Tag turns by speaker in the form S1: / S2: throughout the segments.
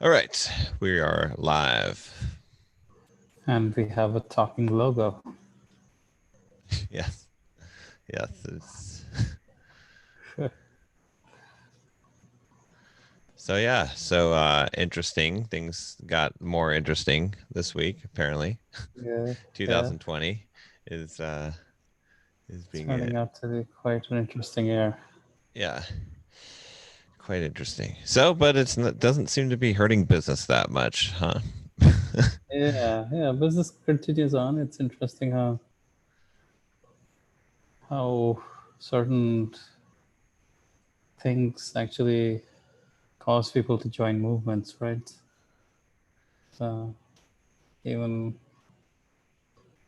S1: All right, we are live.
S2: And we have a talking logo.
S1: Yes, yes. It's... So yeah, interesting things got more interesting this week. Apparently,
S2: Yeah, yeah.
S1: 2020 is is being
S2: Turning out to be quite an interesting year.
S1: yeah, quite interesting. So, but doesn't seem to be hurting business that much, huh?
S2: Yeah. Business continues on. It's interesting how certain things actually cause people to join movements, right? So even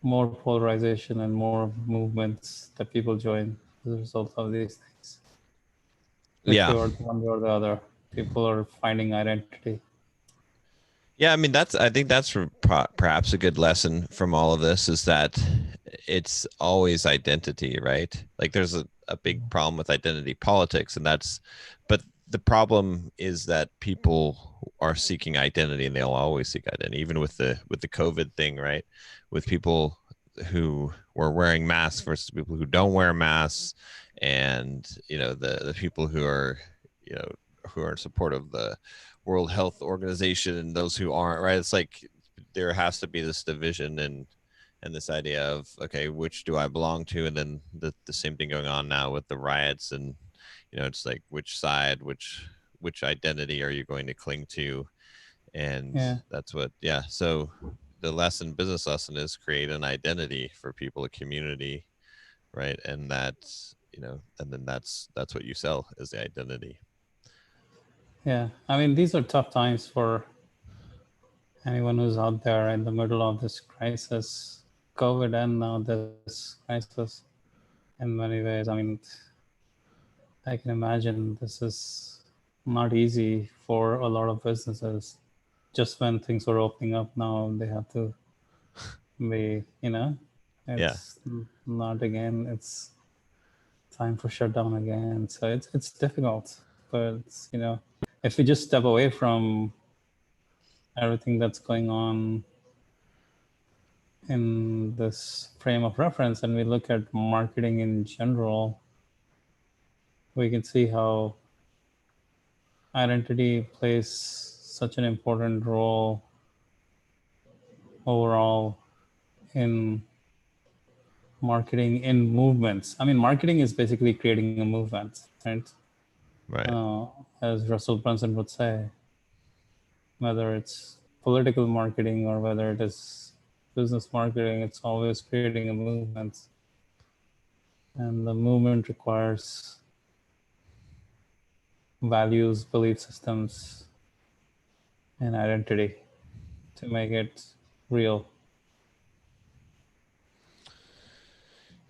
S2: more polarization and more movements that people join as a result of these things.
S1: Yeah,
S2: Whichever one or the other, people are finding identity.
S1: yeah. I mean, I think that's perhaps a good lesson from all of this is that it's always identity, right? Like there's a big problem with identity politics, and but the problem is that people are seeking identity, and they'll always seek identity, even with the COVID thing, right? With people who were wearing masks versus people who don't wear masks, and the people who are you know who are in support of the World Health Organization and those who aren't, right? It's like there has to be this division and this idea of, okay, which do I belong to? And then the same thing going on now with the riots, and it's like which side, which identity are you going to cling to? And
S2: Yeah.
S1: that's what, yeah. So the business lesson is create an identity for people, a community, right? And and then that's what you sell is the identity.
S2: Yeah. I mean, these are tough times for anyone who's out there in the middle of this crisis, COVID, and now this crisis. In many ways, I mean, I can imagine this is not easy for a lot of businesses. Just when things are opening up now, they have to be,
S1: Yeah.
S2: it's not again. It's time for shutdown again. So it's difficult, but if we just step away from everything that's going on in this frame of reference and we look at marketing in general, we can see how identity plays such an important role overall in marketing in movements. I mean, marketing is basically creating a movement, right?
S1: Right.
S2: As Russell Brunson would say, whether it's political marketing or whether it is business marketing, it's always creating a movement. And the movement requires values, belief systems, and identity to make it real.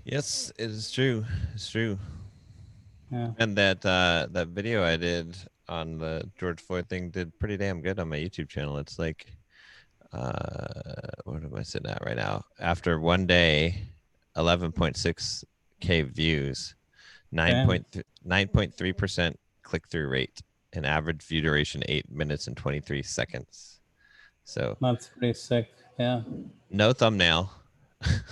S1: Yes, it is true. It's true.
S2: Yeah.
S1: And that video I did on the George Floyd thing did pretty damn good on my YouTube channel. It's like what am I sitting at right now? After one day, 11.6K views,
S2: Damn.
S1: 9.3% click through rate, and average view duration 8 minutes and 23 seconds. So
S2: That's pretty sick. Yeah.
S1: no thumbnail.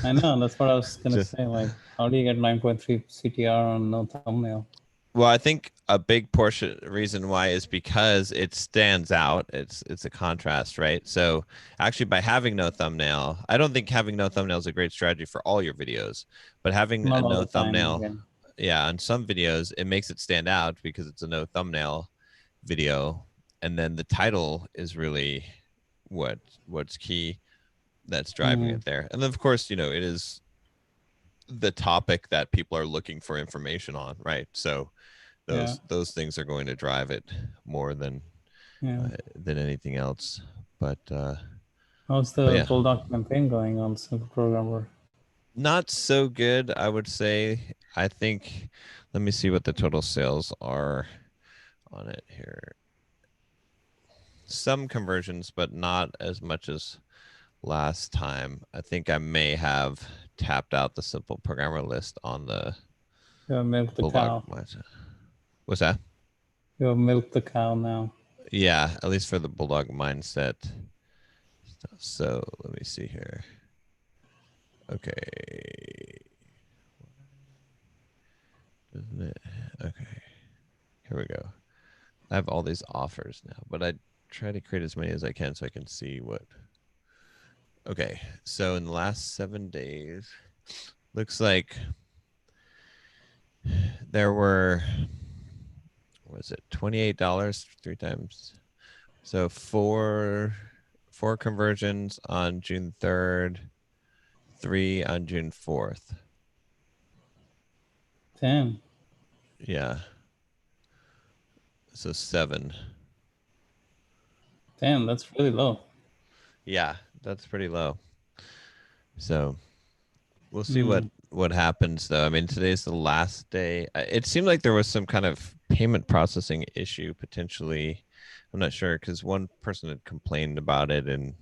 S2: I know. That's what I was going to
S1: Just
S2: say. Like, how do you get 9.3 CTR on no thumbnail?
S1: Well, I think a big portion reason why is because it stands out. It's a contrast, right? So actually, by having no thumbnail, I don't think having no thumbnail is a great strategy for all your videos, but having a
S2: Not all
S1: no
S2: the time
S1: thumbnail,
S2: again.
S1: yeah, on some videos it makes it stand out because it's a no thumbnail video, and then the title is really what's key that's driving
S2: Mm,
S1: it there, and then of course it is the topic that people are looking for information on, right? So
S2: yeah.
S1: those things are going to drive it more
S2: Yeah.
S1: than anything else. But
S2: How's
S1: but
S2: the
S1: yeah,
S2: Bulldog campaign going on Simple Programmer?
S1: not so good, I would say. I think let me see what the total sales are on it here. Some conversions, but not as much as last time. I think I may have tapped out the Simple Programmer list on the
S2: You have milked the
S1: Bulldog.
S2: cow.
S1: What's that?
S2: You have milked the cow now.
S1: Yeah, at least for the bulldog mindset stuff. So let me see here. Okay. Doesn't it? Okay. Here we go. I have all these offers now, but I try to create as many as I can so I can see what. Okay. So in the last 7 days, looks like there were, what was it, $28 three times. So four conversions on June 3rd, three on June 4th.
S2: Damn.
S1: Yeah. So seven.
S2: Damn, that's really low.
S1: Yeah, that's pretty low. So we'll see
S2: Hmm.
S1: what happens though. I mean, today's the last day. It seemed like there was some kind of payment processing issue potentially. I'm not sure because one person had complained about it, and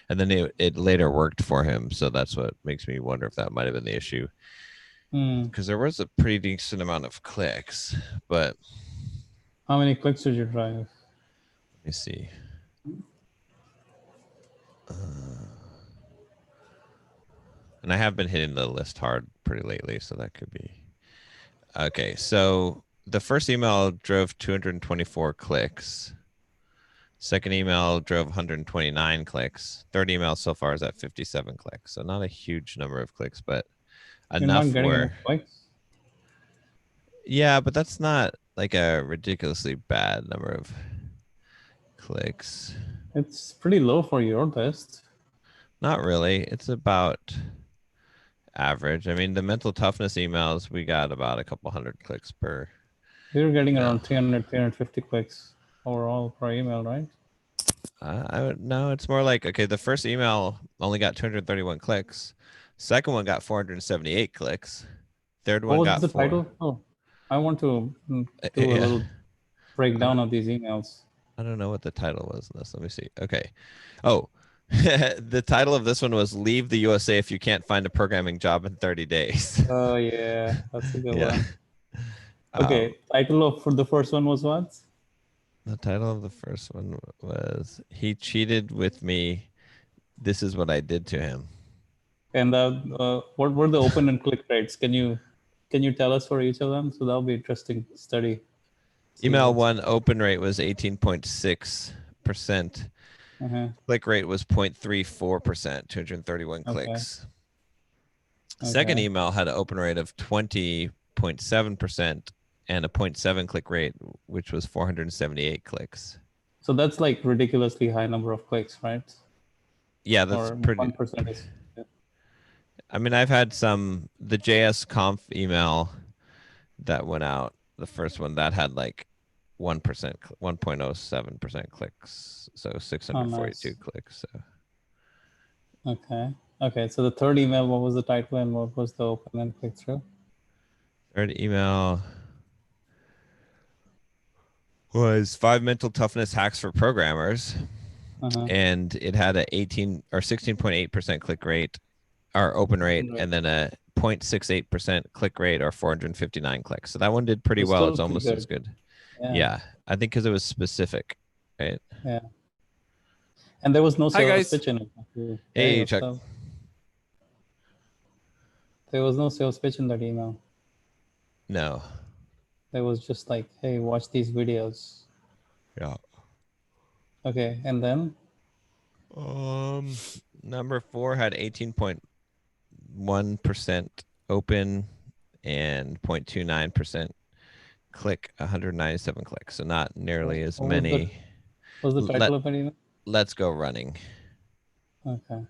S1: then it later worked for him. So that's what makes me wonder if that might have been the issue.
S2: Hmm.
S1: Because there was a pretty decent amount of clicks, but
S2: How many clicks did you drive?
S1: let me see. And I have been hitting the list hard pretty lately, so that could be okay. So the first email drove 224 clicks. Second email drove 129 clicks. Third email so far is at 57 clicks. So not a huge number of clicks, but
S2: You're not
S1: enough
S2: getting any
S1: where,
S2: clicks?
S1: yeah, but that's not like a ridiculously bad number of clicks.
S2: It's pretty low for your list.
S1: Not really. It's about average. I mean, the mental toughness emails, we got about a couple hundred clicks per
S2: You're getting
S1: email.
S2: around 300, 350 clicks overall per email, right?
S1: I would no, it's more like okay, the first email only got 231 clicks. Second one got 478 clicks. Third
S2: What
S1: one
S2: was
S1: got
S2: the
S1: four.
S2: title? Oh, I want to do a
S1: Yeah.
S2: little breakdown of these emails.
S1: I don't know what the title was in this. Let me see. Okay. Oh, the title of this one was "Leave the USA if you can't find a programming job in 30 days."
S2: Oh yeah, that's a good
S1: Yeah.
S2: one.
S1: Um,
S2: Okay, title of for the first one was what?
S1: the title of the first one was "He cheated with me. This is what I did to him."
S2: And what were the open and click rates? Can you tell us for each of them? So that'll be interesting study. See
S1: Email
S2: what's
S1: one open rate was 18.6%.
S2: uh-huh.
S1: Click rate was 0.34%, 231
S2: Okay.
S1: clicks. Second
S2: Okay.
S1: email had an open rate of 20.7% and a zero point 0.7 click rate, which was 478 clicks.
S2: So that's like ridiculously high number of clicks, right?
S1: Yeah, that's
S2: Or
S1: pretty.
S2: 1% is yeah.
S1: I mean, I've had the JS Conf email that went out, the first one that had like 1%, 1.07% clicks. So
S2: Oh,
S1: 642
S2: nice.
S1: clicks. So
S2: Okay. Okay. So the third email, what was the title and what was the open and click through?
S1: third email was five mental toughness hacks for programmers.
S2: Uh-huh.
S1: And it had a 18 or 16.8% click rate or open rate,
S2: Open rate.
S1: and then a 0.68% click rate or 459 clicks. So that one did pretty
S2: So
S1: well.
S2: still
S1: It's
S2: pretty
S1: almost as
S2: good.
S1: good.
S2: Yeah.
S1: Yeah, I think because it was specific, right?
S2: Yeah. And there was no
S1: Hi
S2: sales
S1: guys.
S2: pitch in it. Hey,
S1: Hey
S2: what's
S1: Chuck.
S2: up? There was no sales pitch in that email.
S1: No.
S2: There was just like, hey, watch these videos.
S1: Yeah.
S2: Okay. And then
S1: Um, number four had 18.1% open and 0.29% click, 197 clicks. So not nearly as
S2: what was the
S1: many.
S2: title
S1: Let
S2: of that email?
S1: Let's go running.
S2: Okay.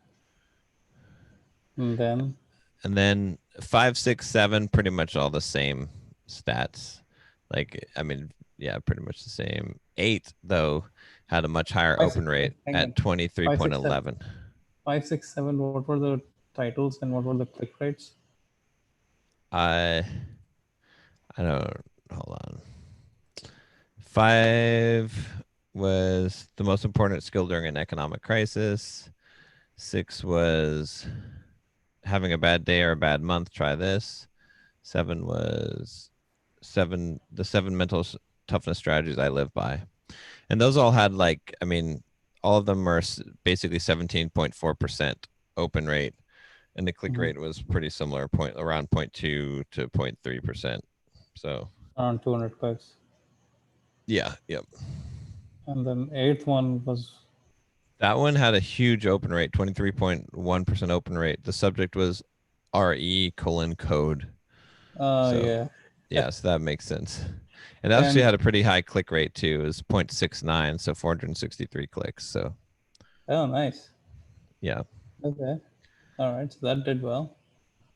S2: And then
S1: And then five, six, seven, pretty much all the same stats. Like, I mean, yeah, pretty much the same. Eight, though, had a much higher
S2: five,
S1: open
S2: six,
S1: rate
S2: hang on.
S1: at
S2: Five, six, seven.
S1: 23.11.
S2: 5, 6, 7. What were the titles and what were the click rates?
S1: I I don't hold on. Five was the most important skill during an economic crisis. Six was having a bad day or a bad month. Try this. Seven was the seven mental toughness strategies I live by. And those all had like, I mean, all of them are basically 17.4% open rate, and the click rate was pretty similar, around 0.2 to 0.3%. So
S2: Around 200 clicks.
S1: yeah, yep.
S2: And then eighth one was
S1: That one had a huge open rate, 23.1% open rate. The subject was RE:code. So
S2: yeah.
S1: so that makes sense. And it actually
S2: And
S1: had a pretty high click rate too. It was 0.69, so 463 clicks. So
S2: oh, nice.
S1: yeah.
S2: Okay. All right. So that did well.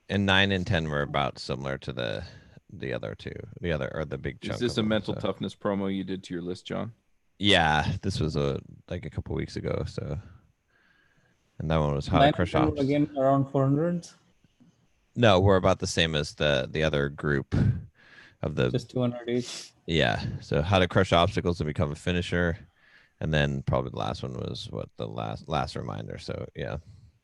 S1: And 9 and 10 were about similar to the other two. The other, or the big
S3: Is
S1: chunk
S3: this
S1: of
S3: a
S1: them.
S3: mental
S1: So
S3: toughness promo you did to your list, John?
S1: yeah, this was like a couple weeks ago. So, and that one was how to
S2: 9 and
S1: crush
S2: 10 were
S1: ops.
S2: again around 400,
S1: No, we're about the same as the other group of the
S2: just 200 each.
S1: yeah. So how to crush obstacles and become a finisher, and then probably the last one was what the last reminder. So yeah,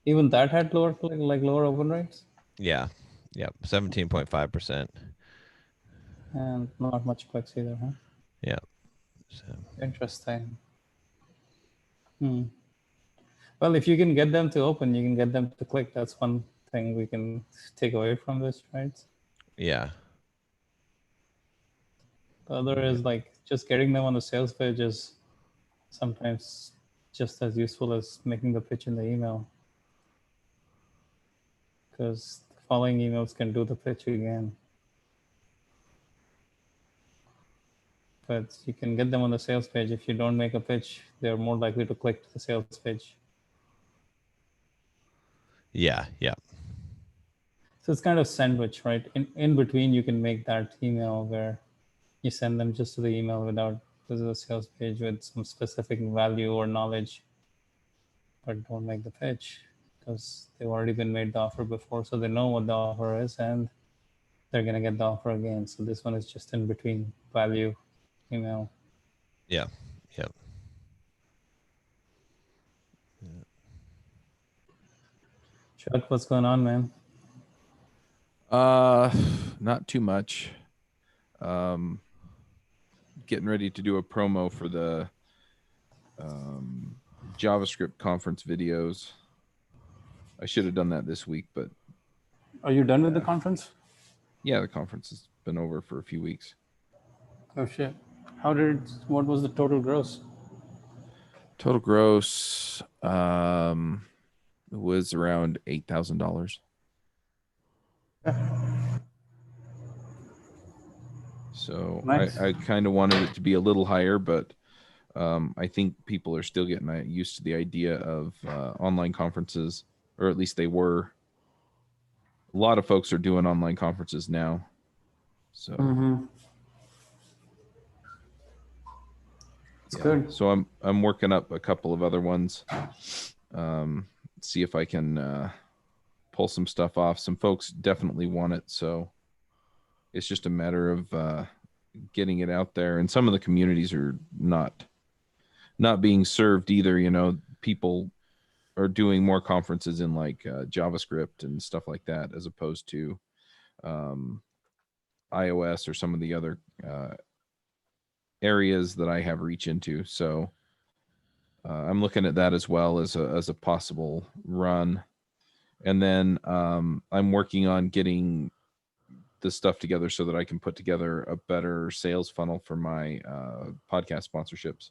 S2: Even that had lower like lower open rates
S1: yeah, 17.5%.
S2: and not much clicks either, huh?
S1: Yeah. So
S2: Interesting. Hmm. Well, if you can get them to open, you can get them to click. That's one thing we can take away from this, right?
S1: yeah,
S2: The other is like just getting them on the sales page is sometimes just as useful as making the pitch in the email, because the following emails can do the pitch again. But you can get them on the sales page. If you don't make a pitch, they're more likely to click to the sales page.
S1: yeah, yeah,
S2: So it's kind of sandwich, right? In between, you can make that email where you send them just to the email without this is a sales page with some specific value or knowledge, but don't make the pitch because they've already been made the offer before, so they know what the offer is and they're gonna get the offer again. So this one is just in between value email.
S1: yeah, yeah.
S2: Chuck, what's going on, man?
S3: Not too much. Getting ready to do a promo for the JavaScript conference videos. I should have done that this week, but
S2: Are you done with the conference?
S3: yeah, the conference has been over for a few weeks.
S2: Oh shit. What was the total gross?
S3: Total gross was around $8,000. So
S2: Nice.
S3: I kind of wanted it to be a little higher, but I think people are still getting used to the idea of online conferences, or at least they were. A lot of folks are doing online conferences now. So
S2: It's good.
S3: So I'm working up a couple of other ones. See if I can pull some stuff off. Some folks definitely want it, so it's just a matter of getting it out there. And some of the communities are not being served either. You know, people are doing more conferences in like JavaScript and stuff like that, as opposed to iOS or some of the other areas that I have reach into. So I'm looking at that as well as a possible run. And then I'm working on getting the stuff together so that I can put together a better sales funnel for my podcast sponsorships.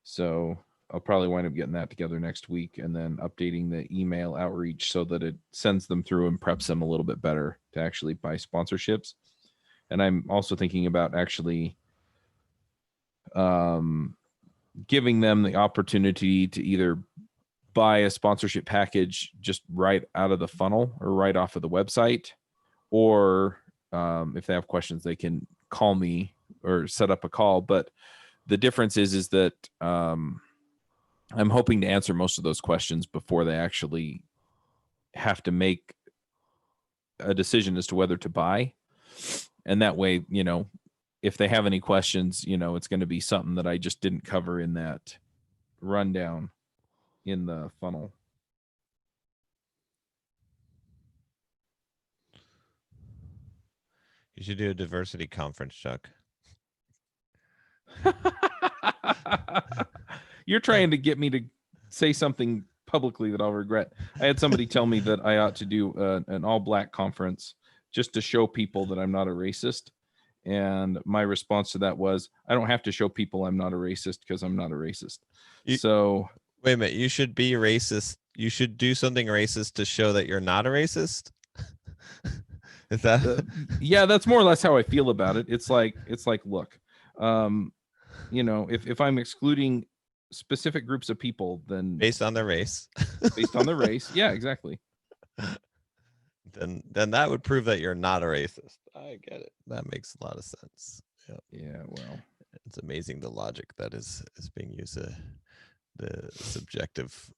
S3: So I'll probably wind up getting that together next week and then updating the email outreach so that it sends them through and preps them a little bit better to actually buy sponsorships. And I'm also thinking about actually giving them the opportunity to either buy a sponsorship package just right out of the funnel or right off of the website, or if they have questions, they can call me or set up a call. But the difference is that I'm hoping to answer most of those questions before they actually have to make a decision as to whether to buy. And that way, you know, if they have any questions, you know, it's going to be something that I just didn't cover in that rundown in the funnel.
S1: You should do a diversity conference, Chuck.
S3: You're trying to get me to say something publicly that I'll regret. I had somebody tell me that I ought to do an all-black conference just to show people that I'm not a racist. And my response to that was, I don't have to show people I'm not a racist because I'm not a racist. So
S1: wait a minute, you should be racist. You should do something racist to show that you're not a racist. Is that?
S3: Yeah, that's more or less how I feel about it. It's like, look, if I'm excluding specific groups of people, then
S1: based on their race.
S3: Based on their race, yeah, exactly.
S1: Then that would prove that you're not a racist. I get it. That makes a lot of sense.
S3: Yeah, well,
S1: it's amazing the logic that is being used, the subjective,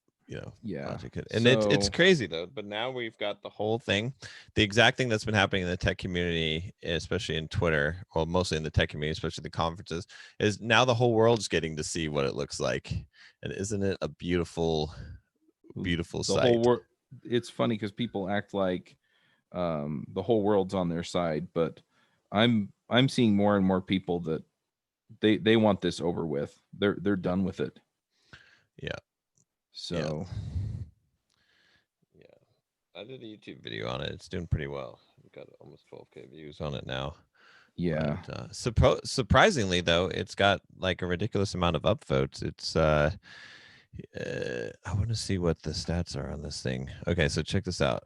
S1: logic. And it's crazy though. But now we've got the whole thing, the exact thing that's been happening in the tech community, especially in Twitter, well, mostly in the tech community, especially the conferences, is now the whole world's getting to see what it looks like. And isn't it a beautiful sight?
S3: It's funny because people act like the whole world's on their side, but I'm seeing more and more people that they want this over with. They're done with it.
S1: Yeah.
S3: So
S1: yeah, I did a YouTube video on it. It's doing pretty well. We've got almost 12K views on it now.
S3: Yeah.
S1: But, surprisingly though, it's got like a ridiculous amount of upvotes. It's I want to see what the stats are on this thing. Okay, so check this out.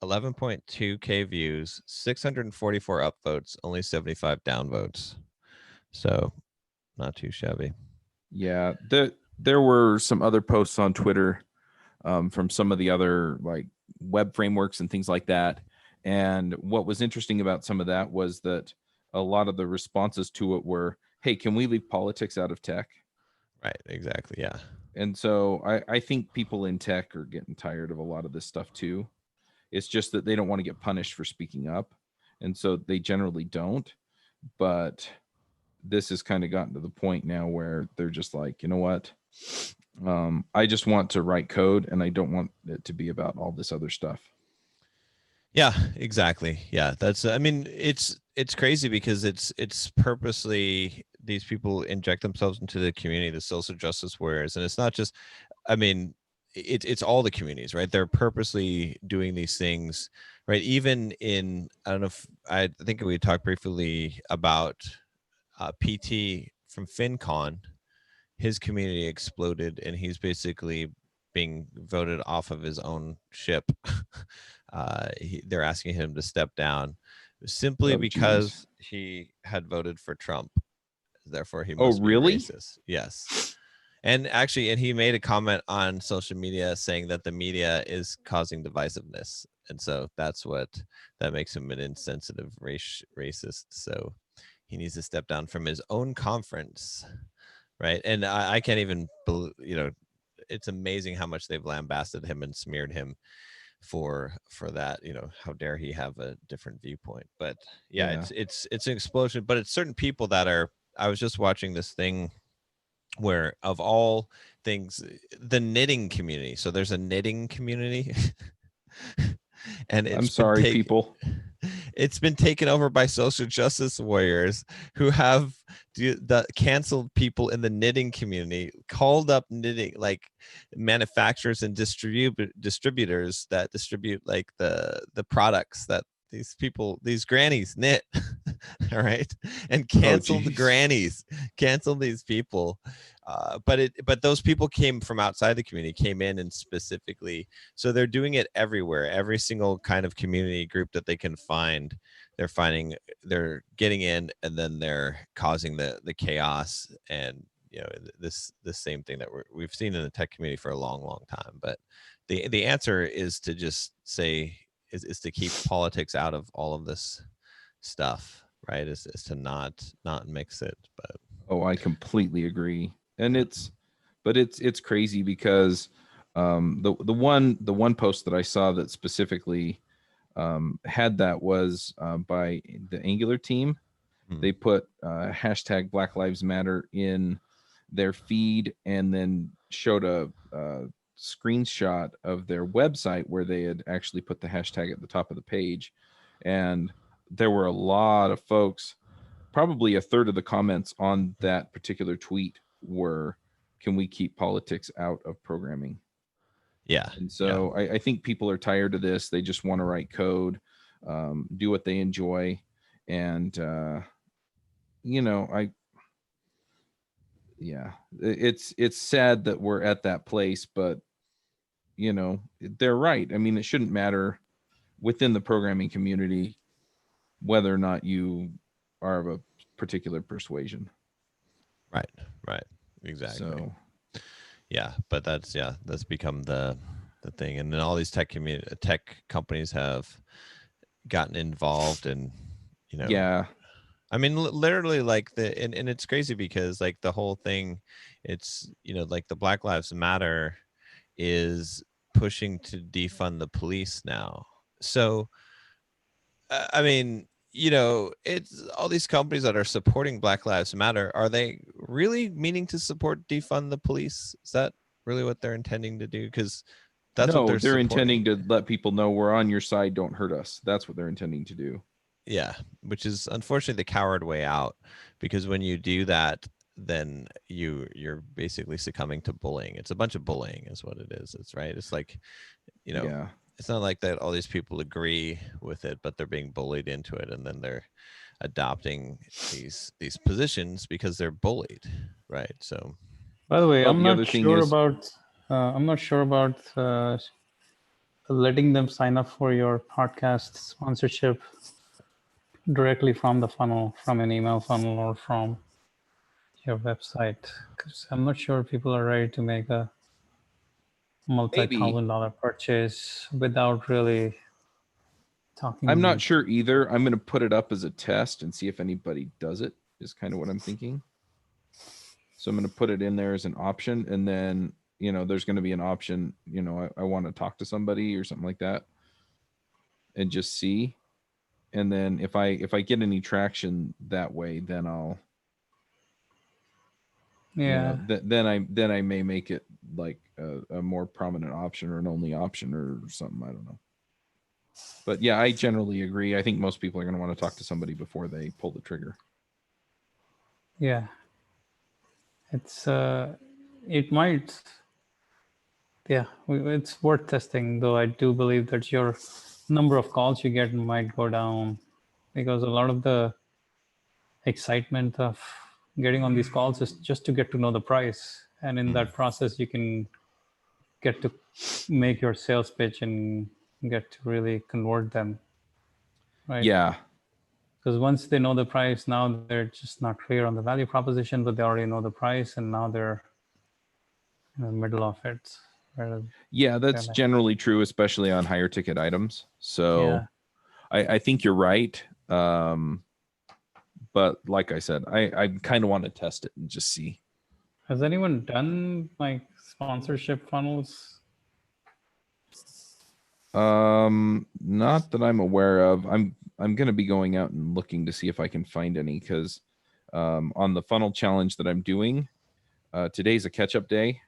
S1: 11.2K views, 644 upvotes, only 75 downvotes. So not too shabby.
S3: Yeah, there were some other posts on Twitter from some of the other like web frameworks and things like that. And what was interesting about some of that was that a lot of the responses to it were, hey, can we leave politics out of tech?
S1: Right, exactly, yeah.
S3: And so I think people in tech are getting tired of a lot of this stuff too. It's just that they don't want to get punished for speaking up. And so they generally don't. But this has kind of gotten to the point now where they're just like, you know what? I just want to write code and I don't want it to be about all this other stuff.
S1: Yeah, exactly. Yeah, it's crazy because it's purposely, these people inject themselves into the community, the social justice warriors, and it's not just, it's all the communities, right? They're purposely doing these things, right? Even in, I think we talked briefly about PT from FinCon. His community exploded and he's basically being voted off of his own ship. They're asking him to step down simply because he had voted for Trump. Therefore, he must be racist. Yes. And actually, he made a comment on social media saying that the media is causing divisiveness. And so that makes him an insensitive racist. So he needs to step down from his own conference. Right. And I can't even believe, it's amazing how much they've lambasted him and smeared him for that. How dare he have a different viewpoint? But yeah. It's an explosion. But it's certain people that are, I was just watching this thing where, of all things, the knitting community. So there's a knitting community. And
S3: I'm sorry, people.
S1: It's been taken over by social justice warriors who have the canceled people in the knitting community, called up knitting like manufacturers and distributors that distribute like the products that these grannies knit. All right, and canceled these people. But those people came from outside the community, came in and specifically, so they're doing it everywhere. Every single kind of community group that they can find, they're getting in, and then they're causing the chaos. And this same thing that we've seen in the tech community for a long time. But the answer is to just say is to keep politics out of all of this stuff, right? Is to not mix it. But
S3: I completely agree. And it's crazy because the one post that I saw that specifically had that was by the Angular team. They put hashtag Black Lives Matter in their feed and then showed a screenshot of their website where they had actually put the hashtag at the top of the page. And there were a lot of folks, probably a third of the comments on that particular tweet were, can we keep politics out of programming?
S1: Yeah.
S3: And so I think people are tired of this. They just want to write code, do what they enjoy. And, it's sad that we're at that place, but they're right. I mean, it shouldn't matter within the programming community whether or not you are of a particular persuasion.
S1: Right. Exactly.
S3: So
S1: Yeah, but that's become the thing, and then all these tech companies have gotten involved, and
S3: yeah,
S1: I mean, literally, like and it's crazy because like the whole thing, it's like the Black Lives Matter is pushing to defund the police now. So I mean, it's all these companies that are supporting Black Lives Matter. Are they really meaning to support defund the police? Is that really what they're intending to do? Because that's what
S3: they're
S1: supporting.
S3: intending to let people know we're on your side. Don't hurt us. That's what they're intending to do.
S1: Yeah, which is unfortunately the coward way out, because when you do that, then you're basically succumbing to bullying. It's a bunch of bullying is what it is. It's right. It's like,
S3: Yeah.
S1: it's not like that all these people agree with it, but they're being bullied into it, and then they're adopting these positions because they're bullied, right? So
S2: By the way,
S3: Well,
S2: I'm
S3: the
S2: not
S3: other thing
S2: sure
S3: is-
S2: about. I'm not sure about letting them sign up for your podcast sponsorship directly from the funnel, from an email funnel or from your website, because I'm not sure people are ready to make a multi-$1,000 purchase without really talking.
S3: I'm not sure either. I'm going to put it up as a test and see if anybody does it, is kind of what I'm thinking. So I'm going to put it in there as an option, and then there's going to be an option, I want to talk to somebody or something like that, and just see. And then if I get any traction that way, then I'll then I may make it like a more prominent option or an only option or something. I don't know. But yeah, I generally agree. I think most people are going to want to talk to somebody before they pull the trigger.
S2: Yeah, it's it might. Yeah, it's worth testing, though. I do believe that your number of calls you get might go down, because a lot of the excitement of getting on these calls is just to get to know the price, and in that process you can get to make your sales pitch and get to really convert them, right?
S3: Yeah.
S2: Because once they know the price, now they're just not clear on the value proposition, but they already know the price, and now they're in the middle of it.
S3: Yeah, that's generally true, especially on higher ticket items. So
S2: Yeah.
S3: I think you're right. But like I said, I kind of want to test it and just see.
S2: Has anyone done like sponsorship funnels?
S3: Not that I'm aware of. I'm going to be going out and looking to see if I can find any, because on the funnel challenge that I'm doing, today's a catch-up day,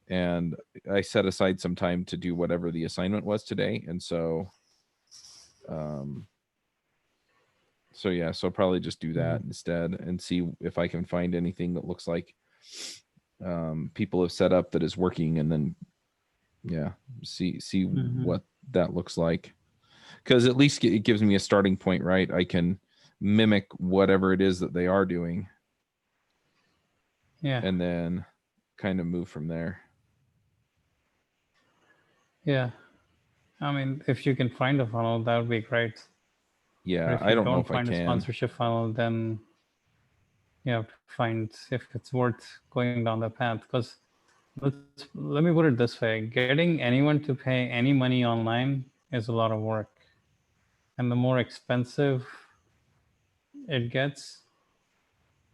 S3: and I set aside some time to do whatever the assignment was today, and so yeah, so I'll probably just do that instead and see if I can find anything that looks like people have set up that is working, and then see what that looks like, because at least it gives me a starting point, right? I can mimic whatever it is that they are doing, and then kind of move from there.
S2: Yeah, I mean, if you can find a funnel, that would be great.
S3: Yeah, I don't know if I
S2: find a
S3: can.
S2: sponsorship funnel, then you have to find if it's worth going down the path. Because let me put it this way: getting anyone to pay any money online is a lot of work, and the more expensive it gets,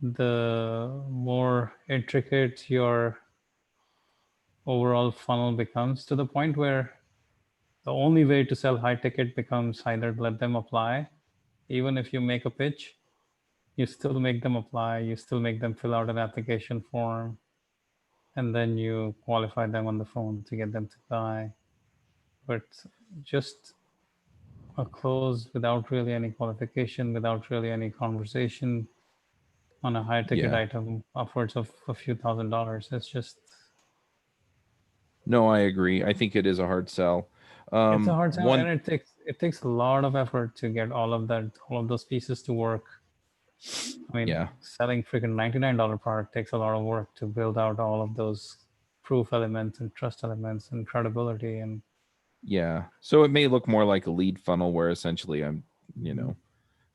S2: the more intricate your overall funnel becomes, to the point where the only way to sell high ticket becomes either let them apply. Even if you make a pitch, you still make them apply, you still make them fill out an application form, and then you qualify them on the phone to get them to buy. But just a close without really any qualification, without really any conversation, on a high ticket
S3: Yeah.
S2: item upwards of a few $1,000s. It's just
S3: No, I agree. I think it is a hard sell.
S2: it's a hard sell,
S3: One,
S2: and it takes a lot of effort to get all of those pieces to work. I mean,
S3: yeah,
S2: selling freaking $99 product takes a lot of work to build out all of those proof elements and trust elements and credibility and
S3: yeah. So it may look more like a lead funnel where essentially I'm, you know,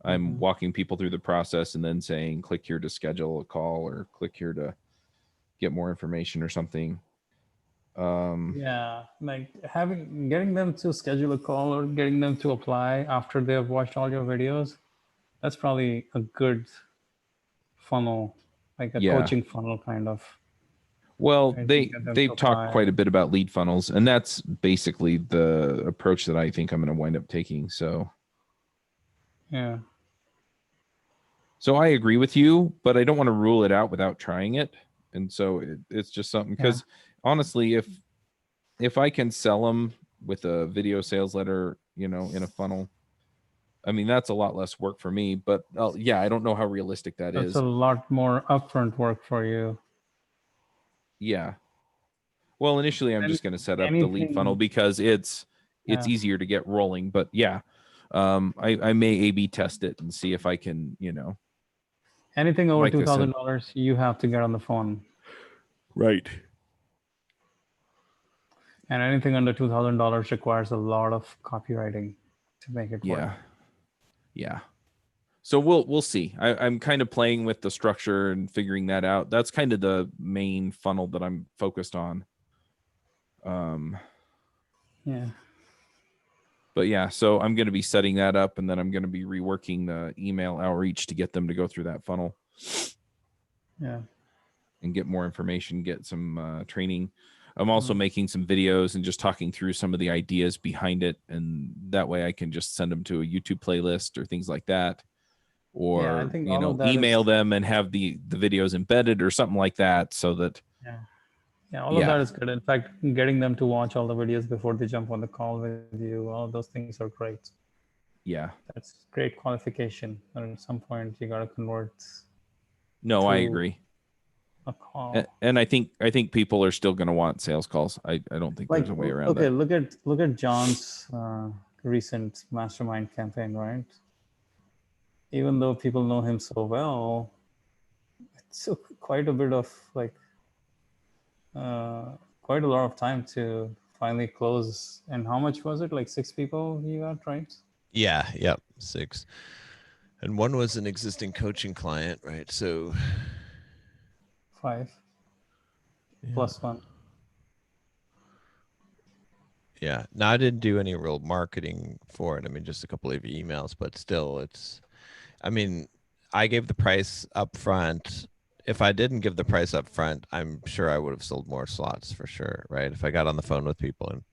S3: I'm
S2: Mhm.
S3: walking people through the process and then saying, click here to schedule a call or click here to get more information or something.
S2: Yeah, like getting them to schedule a call or getting them to apply after they have watched all your videos, that's probably a good funnel, like a
S3: Yeah.
S2: coaching funnel kind of,
S3: Well,
S2: right? To get them to
S3: they've talked
S2: apply.
S3: quite a bit about lead funnels, and that's basically the approach that I think I'm going to wind up taking.
S2: Yeah.
S3: So I agree with you, but I don't want to rule it out without trying it. And so it's just something
S2: Yeah.
S3: because honestly, if I can sell them with a video sales letter, you know, in a funnel, I mean that's a lot less work for me. But yeah, I don't know how realistic that
S2: That's
S3: is.
S2: a lot more upfront work for you.
S3: Yeah. Well, initially I'm
S2: And
S3: just going to set up the lead funnel
S2: anything,
S3: because it's
S2: yeah,
S3: easier to get rolling. But yeah, I may A/B test it and see if I can, you know,
S2: anything over
S3: like I said,
S2: $2,000, you have to get on the phone.
S3: right.
S2: And anything under $2,000 requires a lot of copywriting to make it work.
S3: Yeah, yeah. So we'll see. I'm kind of playing with the structure and figuring that out. That's kind of the main funnel that I'm focused on.
S2: Yeah.
S3: But yeah, so I'm going to be setting that up, and then I'm going to be reworking the email outreach to get them to go through that funnel
S2: Yeah.
S3: and get more information, get some training. I'm also
S2: Mhm.
S3: making some videos and just talking through some of the ideas behind it, and that way I can just send them to a YouTube playlist or things like that,
S2: Yeah, I
S3: or
S2: think
S3: you
S2: all of
S3: know,
S2: that
S3: email
S2: is,
S3: them and have the videos embedded or something like that, so that
S2: yeah. Yeah, all of
S3: yeah,
S2: that is good. In fact, getting them to watch all the videos before they jump on the call with you, all of those things are great.
S3: yeah.
S2: That's great qualification. And at some point, you got to convert
S3: No, I
S2: to
S3: agree.
S2: a call.
S3: And I think people are still going to want sales calls. I don't think
S2: Like,
S3: there's a way around
S2: okay,
S3: that.
S2: look at John's recent mastermind campaign, right? Even though people know him so well, it took quite a bit of like quite a lot of time to finally close. And how much was it? Like 6 people you got, right?
S1: Yeah, yep, 6. And one was an existing coaching client, right? So
S2: 5
S1: yeah.
S2: plus 1.
S1: Yeah. Now I didn't do any real marketing for it. I mean, just a couple of emails, but still it's I mean, I gave the price up front. If I didn't give the price up front, I'm sure I would have sold more slots for sure, right? If I got on the phone with people and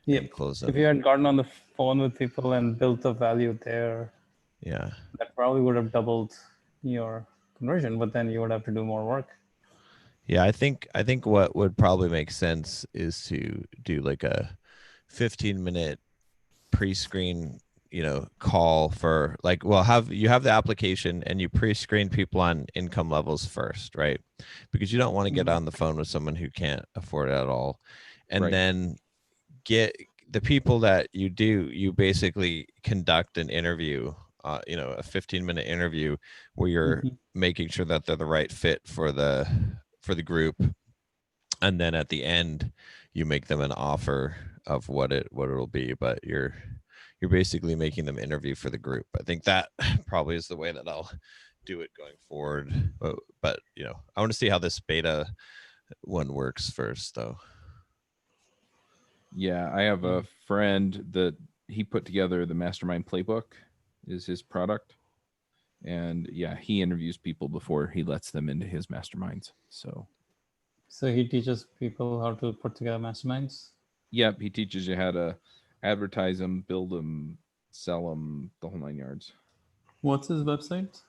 S2: Yep.
S1: closed
S2: If you
S1: them.
S2: had gotten on the phone with people and built the value there,
S1: Yeah.
S2: that probably would have doubled your conversion, but then you would have to do more work.
S1: Yeah, I think what would probably make sense is to do like a 15-minute pre-screen, call for like, well, have the application and you pre-screen people on income levels first, right? Because you don't want to get
S2: Mhm.
S1: on the phone with someone who can't afford it at all. And
S3: Right.
S1: then get the people that you basically conduct an interview, a 15-minute interview where you're
S2: Mhm.
S1: making sure that they're the right fit for the group, and then at the end you make them an offer of what it'll be, but you're basically making them interview for the group. I think that probably is the way that I'll do it going forward. But I want to see how this beta one works first, though.
S3: Yeah, I have a friend that he put together the Mastermind Playbook is his product. And yeah, he interviews people before he lets them into his masterminds. So,
S2: So he teaches people how to put together masterminds.
S3: yep, he teaches you how to advertise them, build them, sell them, the whole 9 yards.
S2: What's his website?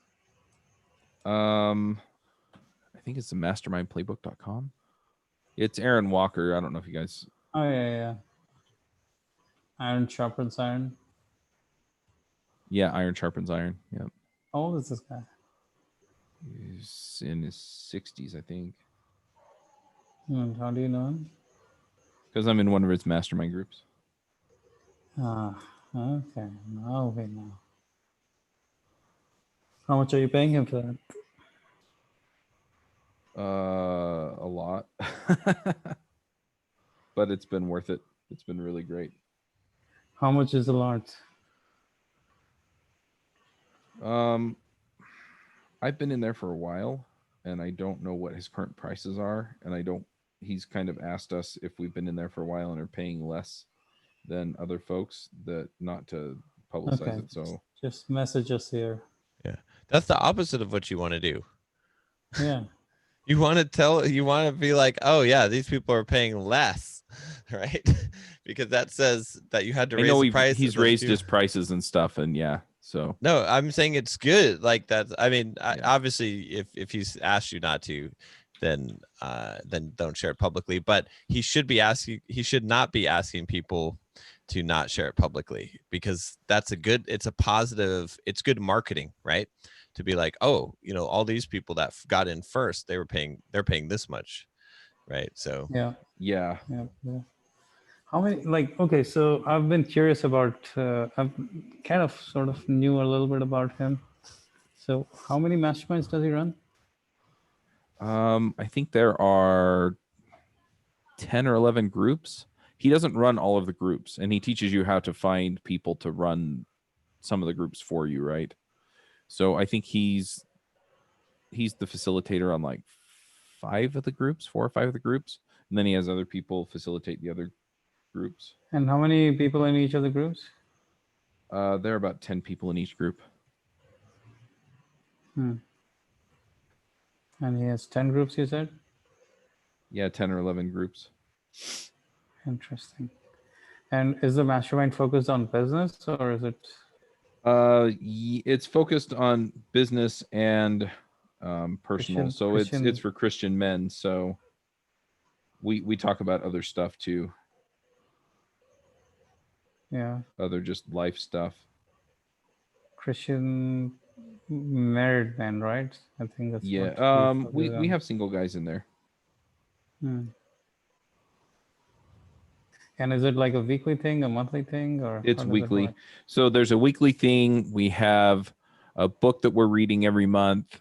S3: I think it's the mastermindplaybook.com. It's Aaron Walker. I don't know if you guys.
S2: Oh yeah. Iron sharpens iron.
S3: Yeah, iron sharpens iron. Yeah.
S2: How old is this guy?
S3: He's in his 60s, I think,
S2: And how do you know him?
S3: because I'm in one of his mastermind groups.
S2: Ah, okay. Now we know. How much are you paying him for that?
S3: A lot, but it's been worth it. It's been really great.
S2: How much is a lot?
S3: I've been in there for a while, and I don't know what his current prices are, and I don't. He's kind of asked us if we've been in there for a while and are paying less than other folks, that not to publicize
S2: Okay.
S3: it. So
S2: Just message us here.
S1: Yeah. That's the opposite of what you want to do.
S2: Yeah.
S1: You want to be like, oh yeah, these people are paying less, right? Because that says that you had to
S3: I
S1: raise
S3: know
S1: the price.
S3: he's raised his prices and stuff, and yeah. So
S1: No, I'm saying it's good. Like that. I mean,
S3: Yeah.
S1: obviously, if he's asked you not to, then don't share it publicly. But he should be asking. He should not be asking people to not share it publicly, because it's a positive. It's good marketing, right? To be like, oh, all these people that got in first, they're paying this much, right? So
S2: Yeah.
S3: yeah.
S2: Yeah. How many, okay, so I've been curious about, I've kind of sort of knew a little bit about him. So how many masterminds does he run?
S3: I think there are 10 or 11 groups. He doesn't run all of the groups, and he teaches you how to find people to run some of the groups for you, right? So I think he's the facilitator on like 4 or 5 of the groups, and then he has other people facilitate the other groups.
S2: And how many people in each of the groups?
S3: There are about 10 people in each group.
S2: And he has 10 groups, you said?
S3: Yeah, 10 or 11 groups.
S2: Interesting. And is the mastermind focused on business, or is it?
S3: It's focused on business and personal. So
S2: Christian.
S3: it's for Christian men. So we talk about other stuff too.
S2: Yeah.
S3: Other just life stuff.
S2: Christian married men, right? I think that's
S3: Yeah.
S2: what
S3: We have single guys in there.
S2: And is it like a weekly thing, a monthly thing, or
S3: It's weekly. So there's a weekly thing. We have a book that we're reading every month.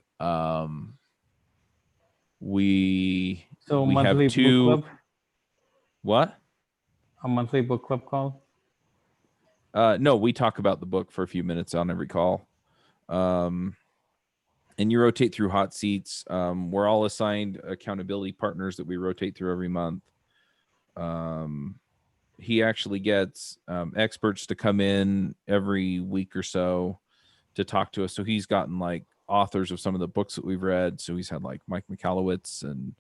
S3: We
S2: monthly
S3: have 2.
S2: book club?
S3: What?
S2: A monthly book club call?
S3: No, we talk about the book for a few minutes on every call. And you rotate through hot seats. We're all assigned accountability partners that we rotate through every month. He actually gets experts to come in every week or so to talk to us. So he's gotten like authors of some of the books that we've read. So he's had like Mike Michalowicz and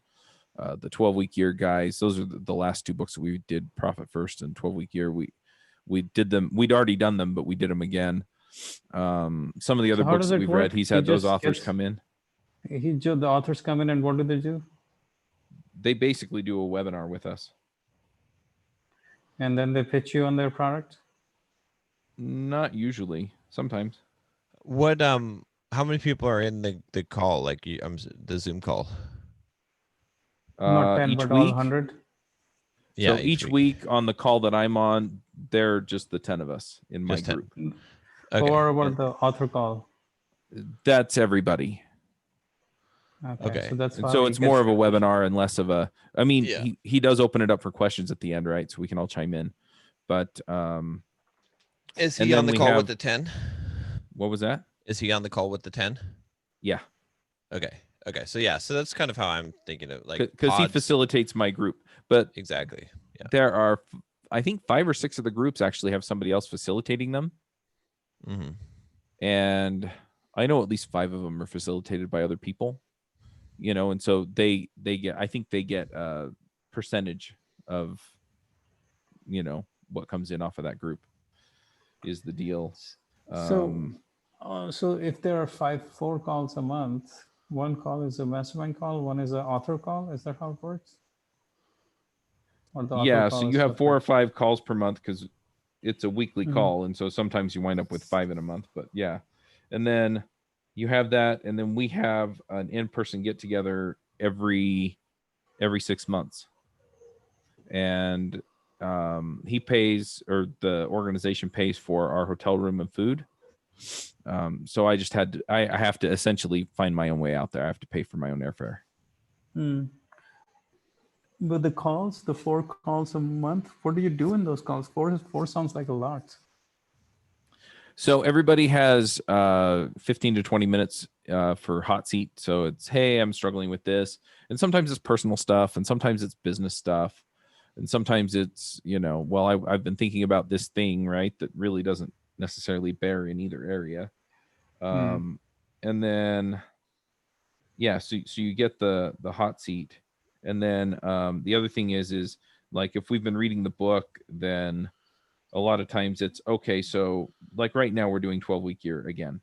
S3: the 12-week year guys. Those are the last 2 books that we did, Profit First and 12-week year. We did them. We'd already done them, but we did them again. Some of the other books that we've read, he's had those authors come in.
S2: The authors come in, and what do they do?
S3: They basically do a webinar with us.
S2: And then they pitch you on their product?
S3: Not usually. Sometimes.
S1: what how many people are in the call, like the Zoom call?
S2: Not 10,
S3: each
S2: but
S3: week,
S2: all 100?
S3: Yeah, so each week on the call that I'm on, they're just the 10 of us in my group.
S1: Okay.
S2: Or about the author call?
S3: That's everybody.
S1: Okay.
S2: So that's
S3: so it's more of a webinar and less of a. I mean,
S1: Yeah.
S3: he does open it up for questions at the end, right? So we can all chime in. But
S1: is he on the call with the 10?
S3: What was that?
S1: Is he on the call with the 10?
S3: Yeah.
S1: Okay. So yeah, so that's kind of how I'm thinking of, like,
S3: because he facilitates my group. But
S1: exactly. Yeah.
S3: There are, I think, 5 or 6 of the groups actually have somebody else facilitating them.
S1: Mm-hmm.
S3: And I know at least 5 of them are facilitated by other people, and so they get, I think they get a percentage of, what comes in off of that group is the deal.
S2: So if there are 4 calls a month, 1 call is a mastermind call, 1 is an author call. Is that how it works?
S3: Yeah, so you have 4 or 5 calls per month because it's a weekly call, and so sometimes you wind up with 5 in a month. But yeah, and then you have that, and then we have an in-person get together every 6 months, and he pays, or the organization pays for our hotel room and food. So I just had to, I have to essentially find my own way out there. I have to pay for my own airfare.
S2: But the calls, the 4 calls a month, what do you do in those calls? Four sounds like a lot.
S3: So everybody has 15 to 20 minutes for hot seat. So it's, hey, I'm struggling with this. And sometimes it's personal stuff, and sometimes it's business stuff. And sometimes it's, well, I've been thinking about this thing, right, that really doesn't necessarily bear in either area. And then, yeah, so you get the hot seat. And then the other thing is like, if we've been reading the book, then a lot of times it's okay. So like right now we're doing 12-week year again.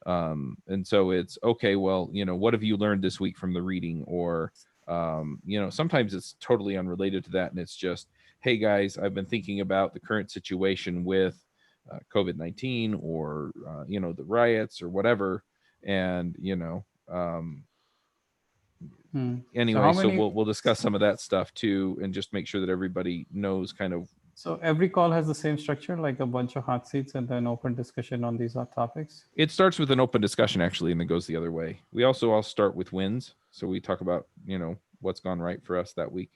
S3: And so it's okay, well, what have you learned this week from the reading? Or, sometimes it's totally unrelated to that. And it's just, hey guys, I've been thinking about the current situation with COVID-19, or, the riots or whatever. And, anyway, so we'll discuss some of that stuff too, and just make sure that everybody knows kind of.
S2: So every call has the same structure, like a bunch of hot seats and then open discussion on these hot topics?
S3: It starts with an open discussion, actually, and then goes the other way. We also all start with wins. So we talk about, what's gone right for us that week.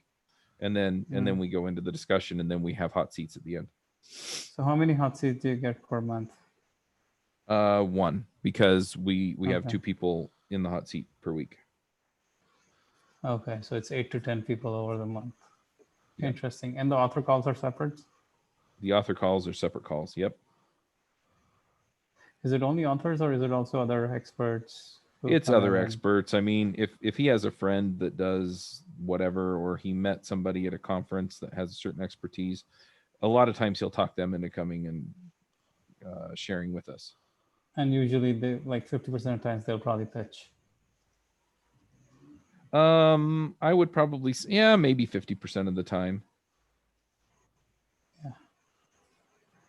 S3: And then we go into the discussion, and then we have hot seats at the end.
S2: So how many hot seats do you get per month?
S3: 1, because we have
S2: Okay.
S3: 2 people in the hot seat per week.
S2: Okay, so it's 8 to 10 people over the month.
S3: Yeah.
S2: Interesting. And the author calls are separate?
S3: The author calls are separate calls. Yep.
S2: Is it only authors, or is it also other experts?
S3: It's other experts. I mean, if he has a friend that does whatever, or he met somebody at a conference that has a certain expertise, a lot of times he'll talk them into coming and sharing with us.
S2: And usually they, like 50% of times they'll probably pitch.
S3: I would probably, maybe 50% of the time.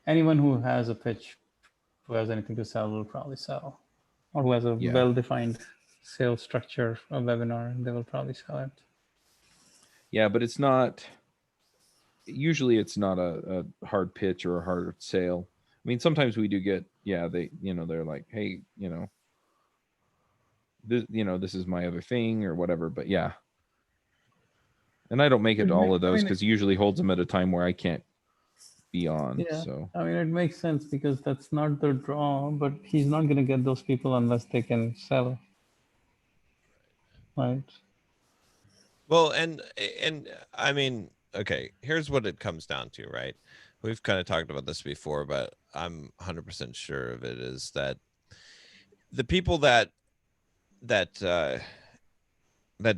S2: Anyone who has a pitch, who has anything to sell, will probably sell, or who has a
S3: Yeah.
S2: well-defined sales structure, a webinar, they will probably sell it.
S3: Yeah, but usually it's not a hard pitch or a hard sale. I mean, sometimes we do get, they're like, hey, this is my other thing or whatever, but yeah. And I don't make it to all of those, because he usually holds them at a time where I can't be on.
S2: Yeah,
S3: So
S2: I mean, it makes sense, because that's not the draw, but he's not going to get those people unless they can sell, right?
S1: Well, and I mean, okay, here's what it comes down to, right? We've kind of talked about this before, but I'm 100% sure of it, is that the people that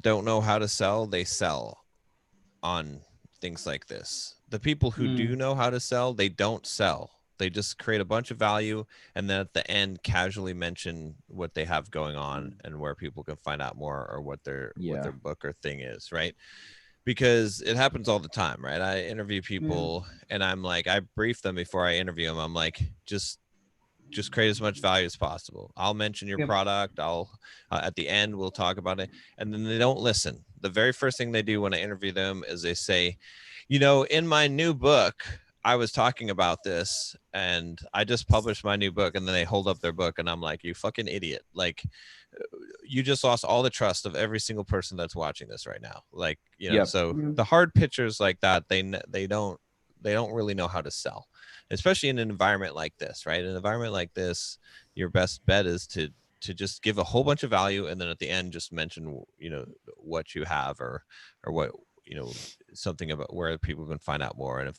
S1: don't know how to sell, they sell on things like this. The people who do know how to sell, they don't sell. They just create a bunch of value, and then at the end casually mention what they have going on and where people can find out more, or what their book or thing is, right? Because it happens all the time, right? I interview people and I'm like, I brief them before I interview them. I'm like, just create as much value as possible. I'll mention your product. I'll at the end we'll talk about it, and then they don't listen. The very first thing they do when I interview them is they say, in my new book, I was talking about this, and I just published my new book. And then they hold up their book, and I'm like, you fucking idiot. Like, you just lost all the trust of every single person that's watching this right now. Like, so the hard pitchers like that, they don't really know how to sell, especially in an environment like this, right? In an environment like this, your best bet is to just give a whole bunch of value, and then at the end just mention what you have, or what something about where people can find out more. And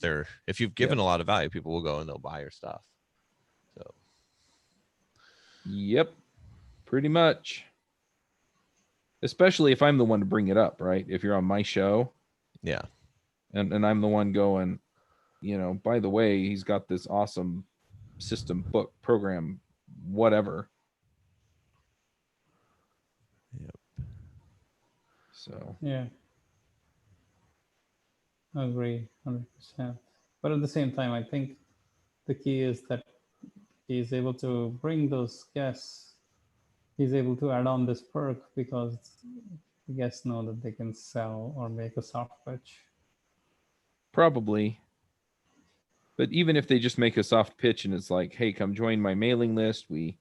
S1: if you've given a lot of value, people will go and they'll buy your stuff. So
S3: pretty much, especially if I'm the one to bring it up, right? If you're on my show, and I'm the one going, by the way, he's got this awesome system, book, program, whatever. So
S2: I agree 100%. But at the same time, I think the key is that he is able to bring those guests he's able to add on this perk because guests know that they can sell or make a soft pitch.
S3: Probably. But even if they just make a soft pitch and it's like, hey, come join my mailing list. We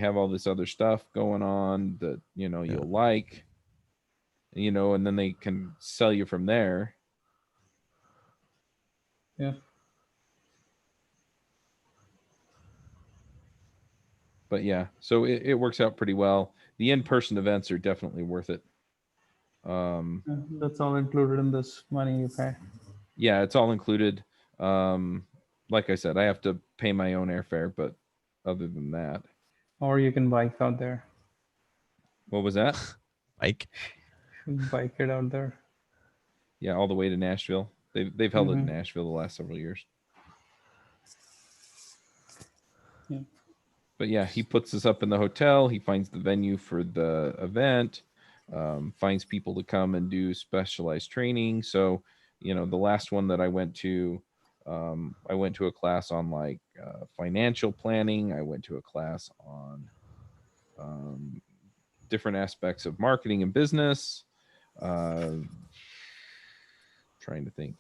S3: have all this other stuff going on that, you'll like, and then they can sell you from there.
S2: Yeah.
S3: But yeah, so it works out pretty well. The in-person events are definitely worth it.
S2: That's all included in this money you pay.
S3: Yeah, it's all included. Like I said, I have to pay my own airfare, but other than that.
S2: Or you can bike out there.
S3: What was that?
S1: Like,
S2: Bike it out there.
S3: Yeah, all the way to Nashville. They've held it in
S2: Mhm.
S3: Nashville the last several years.
S2: Yeah.
S3: But yeah, he puts us up in the hotel. He finds the venue for the event, finds people to come and do specialized training. So, the last one that I went to a class on like financial planning. I went to a class on different aspects of marketing and business. Trying to think.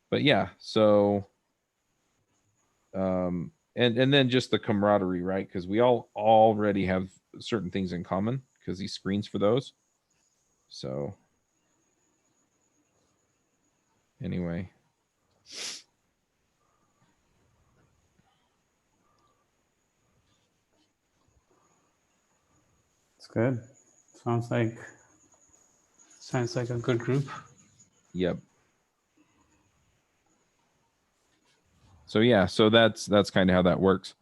S3: But yeah, so and then just the camaraderie, right? Because we all already have certain things in common because he screens for those. So anyway.
S2: It's good. Sounds like a good group.
S3: Yep. So yeah, so that's kind of how that works.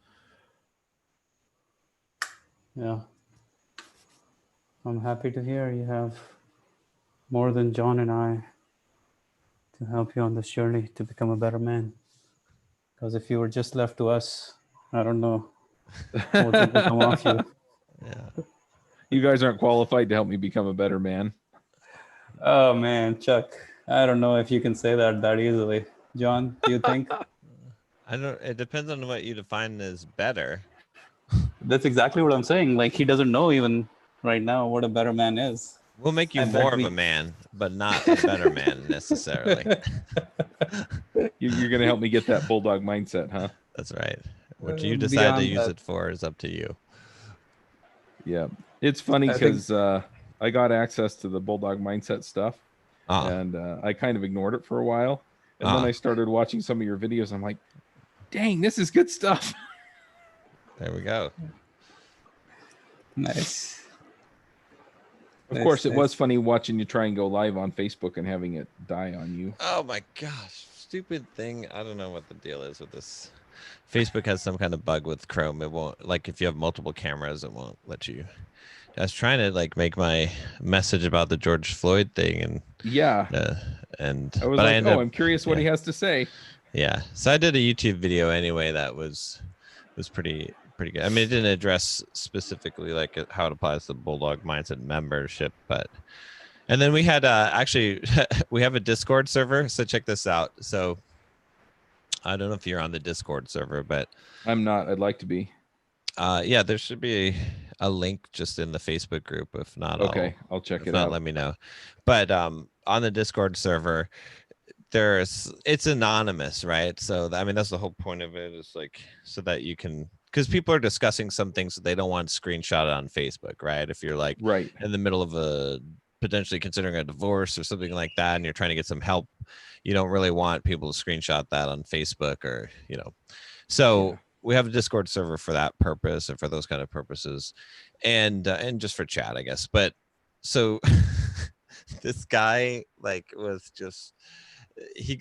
S2: Yeah. I'm happy to hear you have more than John and I to help you on this journey to become a better man. Because if you were just left to us, I don't know what would become of you.
S1: yeah.
S3: You guys aren't qualified to help me become a better man.
S2: Oh man, Chuck, I don't know if you can say that easily. John, do you think?
S1: I don't. It depends on what you define as better.
S2: That's exactly what I'm saying. Like he doesn't know even right now what a better man is.
S1: We'll make you
S2: I bet
S1: more of
S2: we-
S1: a man, but not a better man necessarily.
S3: You're going to help me get that bulldog mindset, huh?
S1: That's right. What you decide to
S2: Beyond
S1: use
S2: that.
S1: it for is up to you.
S3: Yeah. It's funny
S2: I think-
S3: because I got access to the bulldog mindset stuff
S1: Ah,
S3: and I kind of ignored it for a while. And then I started watching some of your videos. I'm like, dang, this is good stuff.
S1: there we go.
S2: Nice.
S3: Of
S2: Nice,
S3: course, it
S2: nice.
S3: was funny watching you try and go live on Facebook and having it die on you.
S1: Oh my gosh, stupid thing. I don't know what the deal is with this. Facebook has some kind of bug with Chrome. It won't, like, if you have multiple cameras, it won't let you. I was trying to like make my message about the George Floyd thing, and
S3: Yeah.
S1: and
S3: I was
S1: but I
S3: like,
S1: ended
S3: oh,
S1: up,
S3: I'm curious what he has to say.
S1: yeah. So I did a YouTube video anyway that was pretty good. I mean, it didn't address specifically like how it applies to Bulldog Mindset membership, but and then we had actually we have a Discord server. So check this out. So I don't know if you're on the Discord server, but
S3: I'm not. I'd like to be.
S1: yeah, there should be a link just in the Facebook group. If not,
S3: Okay, I'll check
S1: if
S3: it
S1: not,
S3: out.
S1: let me know. But on the Discord server, it's anonymous, right? So I mean, that's the whole point of it, is like so that you can, because people are discussing some things that they don't want screenshotted on Facebook, right? If you're like
S3: Right.
S1: in the middle of a potentially considering a divorce or something like that, and you're trying to get some help, you don't really want people to screenshot that on Facebook, or so
S3: Yeah.
S1: we have a Discord server for that purpose and for those kind of purposes, and just for chat, I guess. But so this guy like was just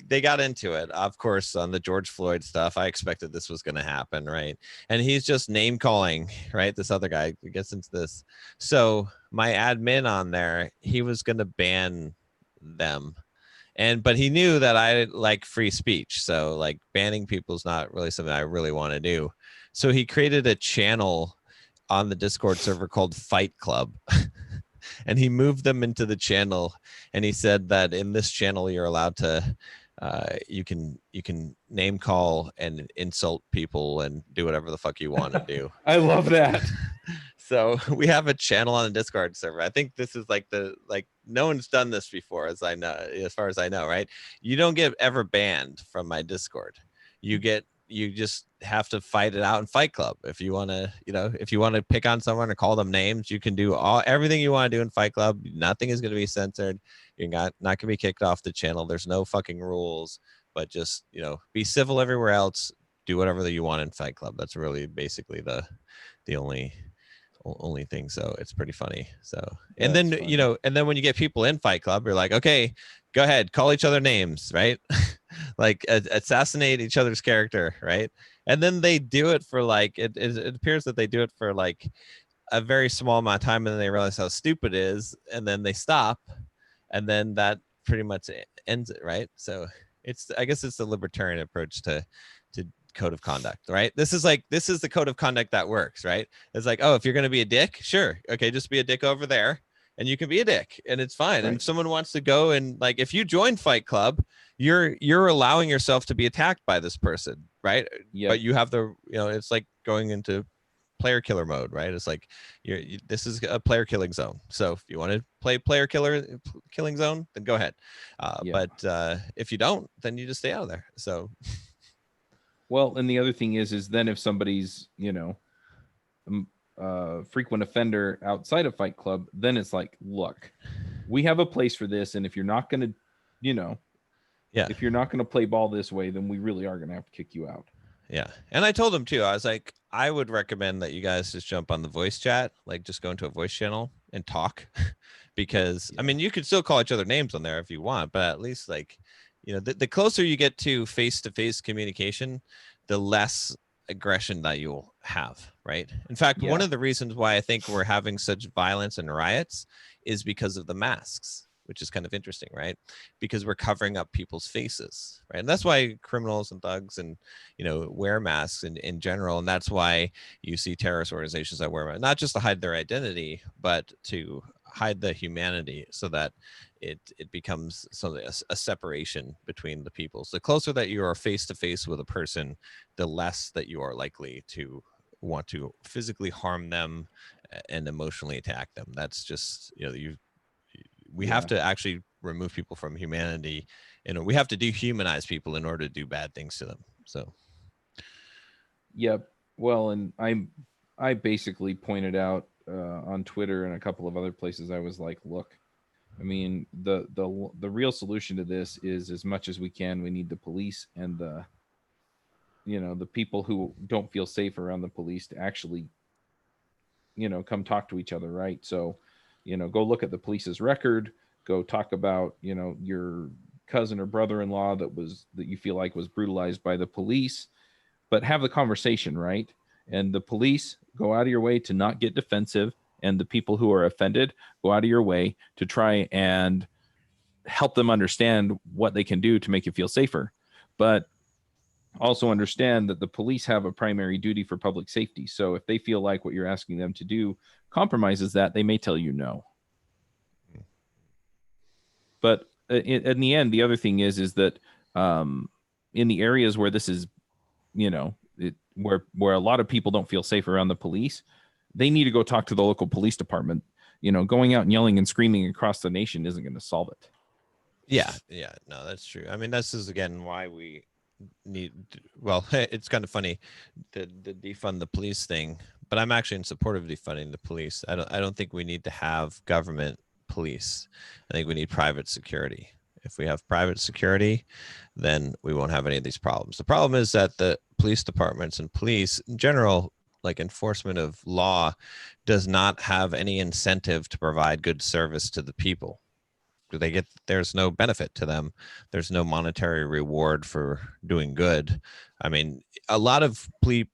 S1: they got into it, of course, on the George Floyd stuff. I expected this was going to happen, right? And he's just name calling, right? This other guy gets into this. So my admin on there, he was going to ban them, but he knew that I like free speech, so like banning people is not really something I really want to do. So he created a channel on the Discord server called Fight Club. And he moved them into the channel, and he said that in this channel you're allowed to you can name call and insult people and do whatever the fuck you want to do.
S3: I love that.
S1: So we have a channel on the Discord server. I think this is like no one's done this before, as far as I know, right? You don't get ever banned from my Discord. You just have to fight it out in Fight Club. If you want to, if you want to pick on someone or call them names, you can do everything you want to do in Fight Club. Nothing is going to be censored. You're not going to be kicked off the channel. There's no fucking rules, but just, be civil everywhere else. Do whatever that you want in Fight Club. That's really basically the only thing. So it's pretty funny. So, and then,
S3: funny.
S1: and then when you get people in Fight Club, you're like, okay, go ahead, call each other names, right? Like assassinate each other's character, right? And then they do it for like, it appears that they do it for like a very small amount of time, and then they realize how stupid it is, and then they stop, and then that pretty much ends it, right? So I guess it's the libertarian approach to code of conduct, right? This is the code of conduct that works, right? It's like, oh, if you're going to be a dick, sure, okay, just be a dick over there, and you can be a dick, and it's fine. Right. And if someone wants to go and like, if you join Fight Club, you're allowing yourself to be attacked by this person, right? Yeah. But you have it's like going into player killer mode, right? It's like this is a player killing zone. So if you want to play player killing zone, then go ahead. But if you don't, then you just stay out of there. So.
S3: Well, and the other thing is then if somebody's, frequent offender outside of Fight Club, then it's like, look, we have a place for this. And if you're not going to, if you're not going to play ball this way, then we really are going to have to kick you out.
S1: Yeah. And I told him too, I was like, I would recommend that you guys just jump on the voice chat, like just go into a voice channel and talk because I mean, you could still call each other names on there if you want, but at least like, the closer you get to face-to-face communication, the less aggression that you'll have, right? In fact, one of the reasons why I think we're having such violence and riots is because of the masks, which is kind of interesting, right? Because we're covering up people's faces, right? And that's why criminals and thugs and, wear masks in general. And that's why you see terrorist organizations that wear masks, not just to hide their identity, but to hide the humanity so that it becomes a separation between the people. So the closer that you are face to face with a person, the less that you are likely to want to physically harm them and emotionally attack them. That's just, we have to actually remove people from humanity, and we have to dehumanize people in order to do bad things to them. So.
S3: Yep. Well, and I basically pointed out on Twitter and a couple of other places, I was like, look, I mean, the real solution to this is, as much as we can, we need the police and the people who don't feel safe around the police to actually, come talk to each other, right? So, go look at the police's record, go talk about, your cousin or brother-in-law that you feel like was brutalized by the police, but have the conversation, right? And the police go out of your way to not get defensive, and the people who are offended go out of your way to try and help them understand what they can do to make you feel safer. But also understand that the police have a primary duty for public safety. So if they feel like what you're asking them to do compromises that, they may tell you no. But in the end, the other thing is that in the areas where this is, where a lot of people don't feel safe around the police, they need to go talk to the local police department. Going out and yelling and screaming across the nation isn't going to solve it.
S1: Yeah. No, that's true. I mean, this is again why we need. Well, it's kind of funny the defund the police thing, but I'm actually in support of defunding the police. I don't think we need to have government police. I think we need private security. If we have private security, then we won't have any of these problems. The problem is that the police departments and police in general, like enforcement of law, does not have any incentive to provide good service to the people. There's no benefit to them. There's no monetary reward for doing good. I mean, a lot of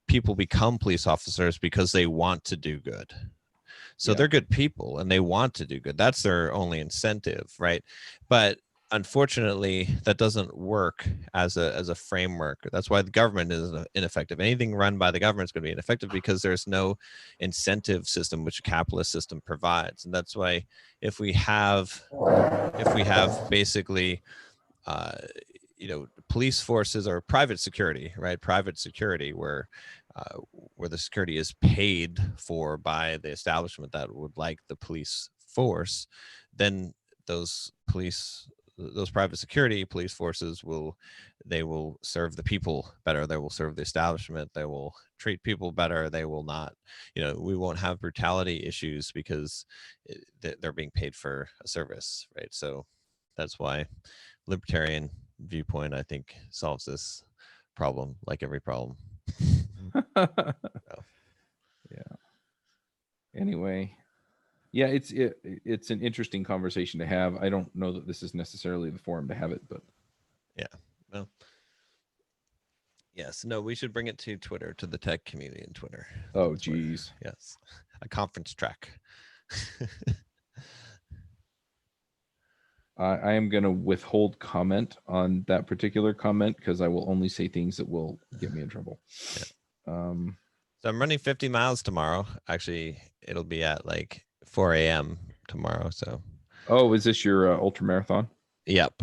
S1: people become police officers because they want to do good. So they're good people and they want to do good. That's their only incentive, right? But unfortunately, that doesn't work as a framework. That's why the government is ineffective. Anything run by the government is going to be ineffective because there's no incentive system which a capitalist system provides. And that's why if we have basically police forces or private security, right? Private security where where the security is paid for by the establishment that would like the police force, then those private security police forces will serve the people better. They will serve the establishment. They will treat people better. They will not, we won't have brutality issues because they're being paid for a service, right? So that's why libertarian viewpoint, I think, solves this problem like every problem.
S3: Yeah. Anyway, yeah, it's an interesting conversation to have. I don't know that this is necessarily the forum to have it, but
S1: well, yes, no, we should bring it to Twitter, to the tech community in Twitter.
S3: oh
S1: That's where-
S3: geez.
S1: yes, a conference track.
S3: I am going to withhold comment on that particular comment because I will only say things that will get me in trouble.
S1: So I'm running 50 miles tomorrow. Actually, it'll be at like 4 a.m. tomorrow. So,
S3: Oh, is this your ultra marathon?
S1: yep.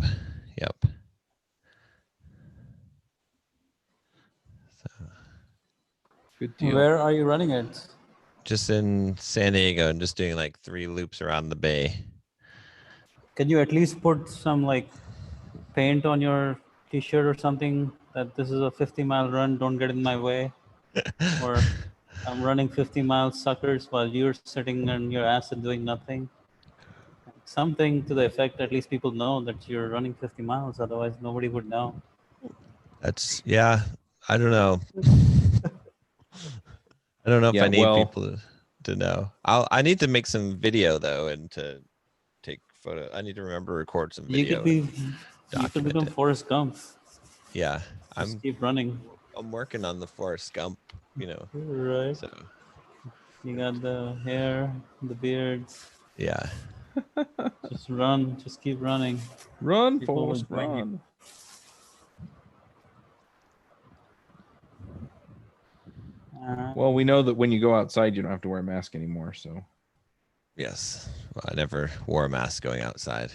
S1: So,
S3: Good deal.
S2: Where are you running it?
S1: just in San Diego and just doing like 3 loops around the bay.
S2: Can you at least put some like paint on your t-shirt or something that this is a 50-mile run, don't get in my way? Or I'm running 50 miles, suckers, while you're sitting on your ass and doing nothing. Something to the effect, at least people know that you're running 50 miles, otherwise nobody would know.
S1: That's I don't know. I don't know if
S3: Yeah,
S1: I need
S3: well-
S1: people to know. I need to make some video though, and to take photo. I need to remember to record some
S2: You
S1: video.
S2: could
S1: document
S2: become
S1: it.
S2: Forrest Gump.
S1: Yeah,
S2: Just keep running.
S1: I'm working on the Forrest Gump,
S2: Right.
S1: so
S2: You got the hair, the beard.
S1: yeah.
S2: Just run. Just keep running.
S3: Run,
S2: People will
S3: Forrest,
S2: join you.
S3: run. Well, we know that when you go outside, you don't have to wear a mask anymore. So
S1: Yes. Well, I never wore a mask going outside.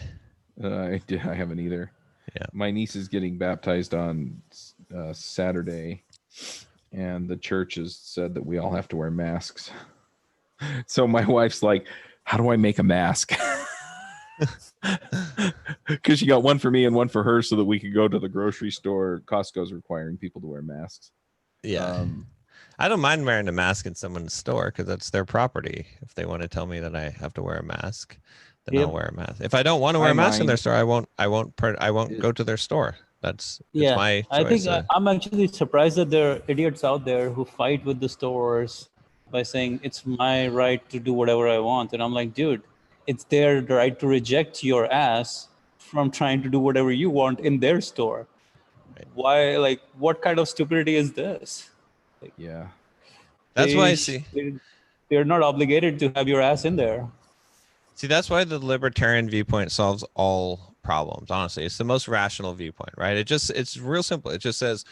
S3: I haven't either.
S1: Yeah.
S3: My niece is getting baptized on Saturday, and the church has said that we all have to wear masks. So my wife's like, "How do I make a mask?" Because she got one for me and one for her, so that we could go to the grocery store. Costco's requiring people to wear masks.
S1: Yeah. I don't mind wearing a mask in someone's store because that's their property. If they want to tell me that I have to wear a mask, then
S2: Yep.
S1: I'll wear a mask. If I don't want to wear
S3: I
S1: a mask in their
S3: mind.
S1: store, I won't go to their store. It's my choice.
S2: I think I'm actually surprised that there are idiots out there who fight with the stores by saying it's my right to do whatever I want. And I'm like, dude, it's their right to reject your ass from trying to do whatever you want in their store.
S1: Right.
S2: Why, like, what kind of stupidity is this?
S3: Yeah.
S1: That's why I see.
S2: They're not obligated to have your ass in there.
S1: See, that's why the libertarian viewpoint solves all problems. Honestly, it's the most rational viewpoint, right? It's real simple. It just says,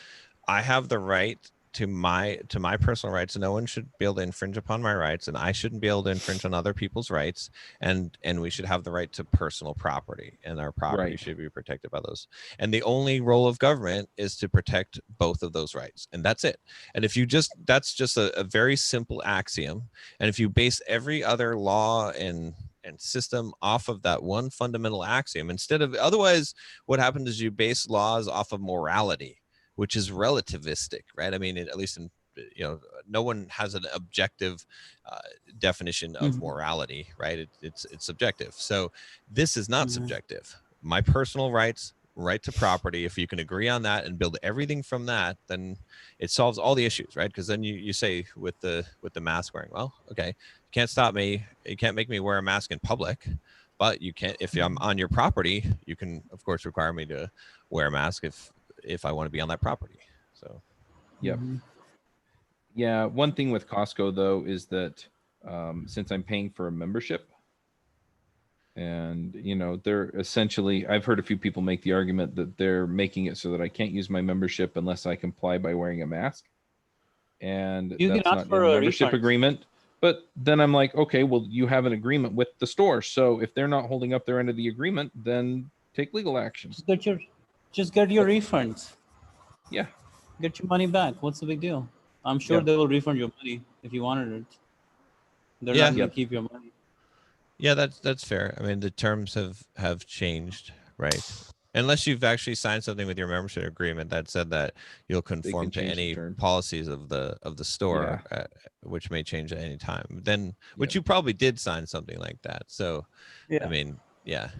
S1: I have the right to my personal rights. No one should be able to infringe upon my rights, and I shouldn't be able to infringe on other people's rights. And we should have the right to personal property, and our property
S3: Right.
S1: should be protected by those. And the only role of government is to protect both of those rights, and that's it. And if you that's just a very simple axiom. And if you base every other law and system off of that one fundamental axiom, otherwise what happens is you base laws off of morality, which is relativistic, right? I mean, at least in, no one has an objective definition of morality, right? It's subjective. So this is not subjective. My personal rights, right to property, if you can agree on that and build everything from that, then it solves all the issues, right? Because then you say with the mask wearing, well, okay, you can't stop me. You can't make me wear a mask in public, but you can't, if I'm on your property, you can of course require me to wear a mask if I want to be on that property. So
S3: Yep. Yeah. One thing with Costco though is that since I'm paying for a membership, and they're essentially, I've heard a few people make the argument that they're making it so that I can't use my membership unless I comply by wearing a mask. And
S2: You can
S3: that's
S2: ask
S3: not in
S2: for
S3: the
S2: a
S3: membership
S2: refund.
S3: agreement. But then I'm like, okay, well, you have an agreement with the store. So if they're not holding up their end of the agreement, then take legal action.
S2: Just get your refunds.
S3: Yeah.
S2: Get your money back. What's the big deal? I'm sure
S3: Yeah.
S2: they will refund your money if you wanted it. They're
S1: Yeah.
S2: not going
S3: Yep.
S2: to keep your money.
S1: Yeah, that's fair. I mean, the terms have changed, right? Unless you've actually signed something with your membership agreement that said that you'll conform to
S3: change the
S1: any
S3: terms.
S1: policies of the store, which may change at any time. Then, which
S3: Yep.
S1: you probably did sign something like that. So, I mean, yeah,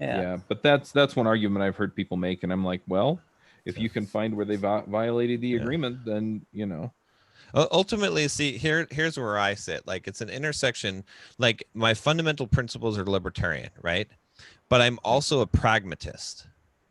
S3: Yeah, but that's one argument I've heard people make, and I'm like, well, if you can find where they violated the
S1: Yeah.
S3: agreement, then you know.
S1: Ultimately, see, here's where I sit. Like, it's an intersection. Like, my fundamental principles are libertarian, right? But I'm also a pragmatist,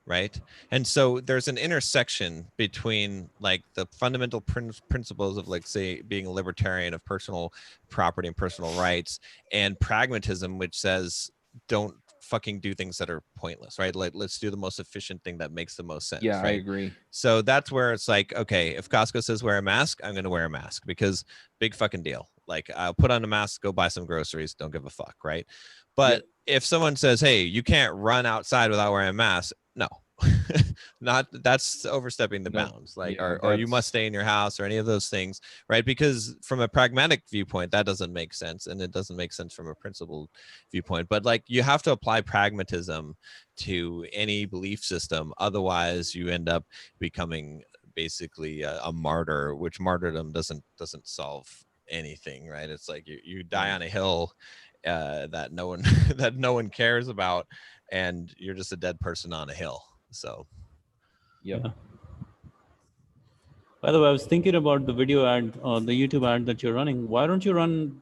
S1: right? And so there's an intersection between like the fundamental principles of, like, say, being a libertarian of personal property and personal rights, and pragmatism, which says don't fucking do things that are pointless, right? Like, let's do the most efficient thing that makes the most sense.
S3: Yeah, I
S1: right?
S3: agree.
S1: So that's where it's like, okay, if Costco says wear a mask, I'm going to wear a mask because big fucking deal. Like, I'll put on a mask, go buy some groceries, don't give a fuck, right? But if someone says, hey, you can't run outside without wearing a mask, no. Not that's overstepping the
S3: Nope.
S1: bounds, like,
S3: Yeah,
S1: or you
S3: that's-
S1: must stay in your house or any of those things, right? Because from a pragmatic viewpoint, that doesn't make sense, and it doesn't make sense from a principled viewpoint. But like, you have to apply pragmatism to any belief system, otherwise you end up becoming basically a martyr, which martyrdom doesn't solve anything, right? It's like you die
S3: Right.
S1: on a hill that no one that no one cares about, and you're just a dead person on a hill. So
S3: Yep.
S2: Yeah. By the way, I was thinking about the video ad or the YouTube ad that you're running. Why don't you run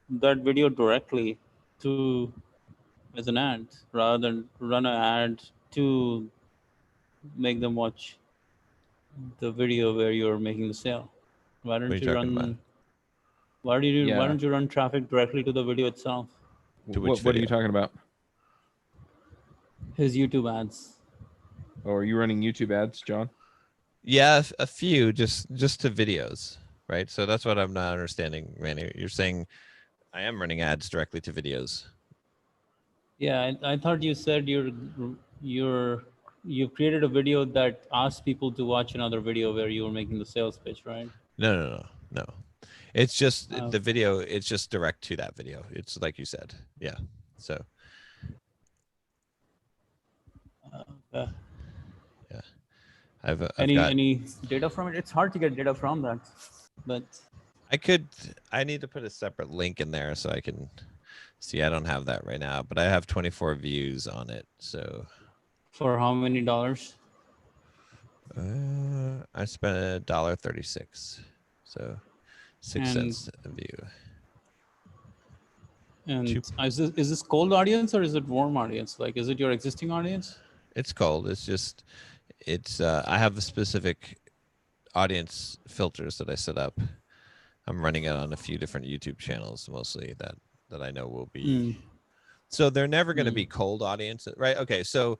S2: that video directly to as an ad rather than run an ad to make them watch the video where you're making the sale? Why
S1: what are
S2: don't
S1: you
S2: you
S1: talking about?
S2: run? Why
S3: Yeah.
S2: don't you run traffic directly to the video itself?
S1: To which
S3: What are you
S1: video?
S3: talking about?
S2: His YouTube ads.
S3: Oh, are you running YouTube ads, John?
S1: Yeah, a few, just to videos, right? So that's what I'm not understanding, Randy. You're saying I am running ads directly to videos.
S2: Yeah, I thought you said you created a video that asked people to watch another video where you were making the sales pitch, right?
S1: No. It's just
S2: Oh.
S1: the video. It's just direct to that video. It's like you said. Yeah. So
S2: Uh,
S1: yeah, I've
S2: any
S1: got.
S2: any data from it? It's hard to get data from that, but
S1: I need to put a separate link in there so I can see. I don't have that right now, but I have 24 views on it. So
S2: for how many dollars?
S1: I spent $1.36, so 6 cents a view.
S2: And
S1: Two-
S2: is this cold audience or is it warm audience? Like, is it your existing audience?
S1: It's cold. It's just I have a specific audience filters that I set up. I'm running it on a few different YouTube channels, mostly that I know will be. So they're never going to be cold audience, right? Okay, so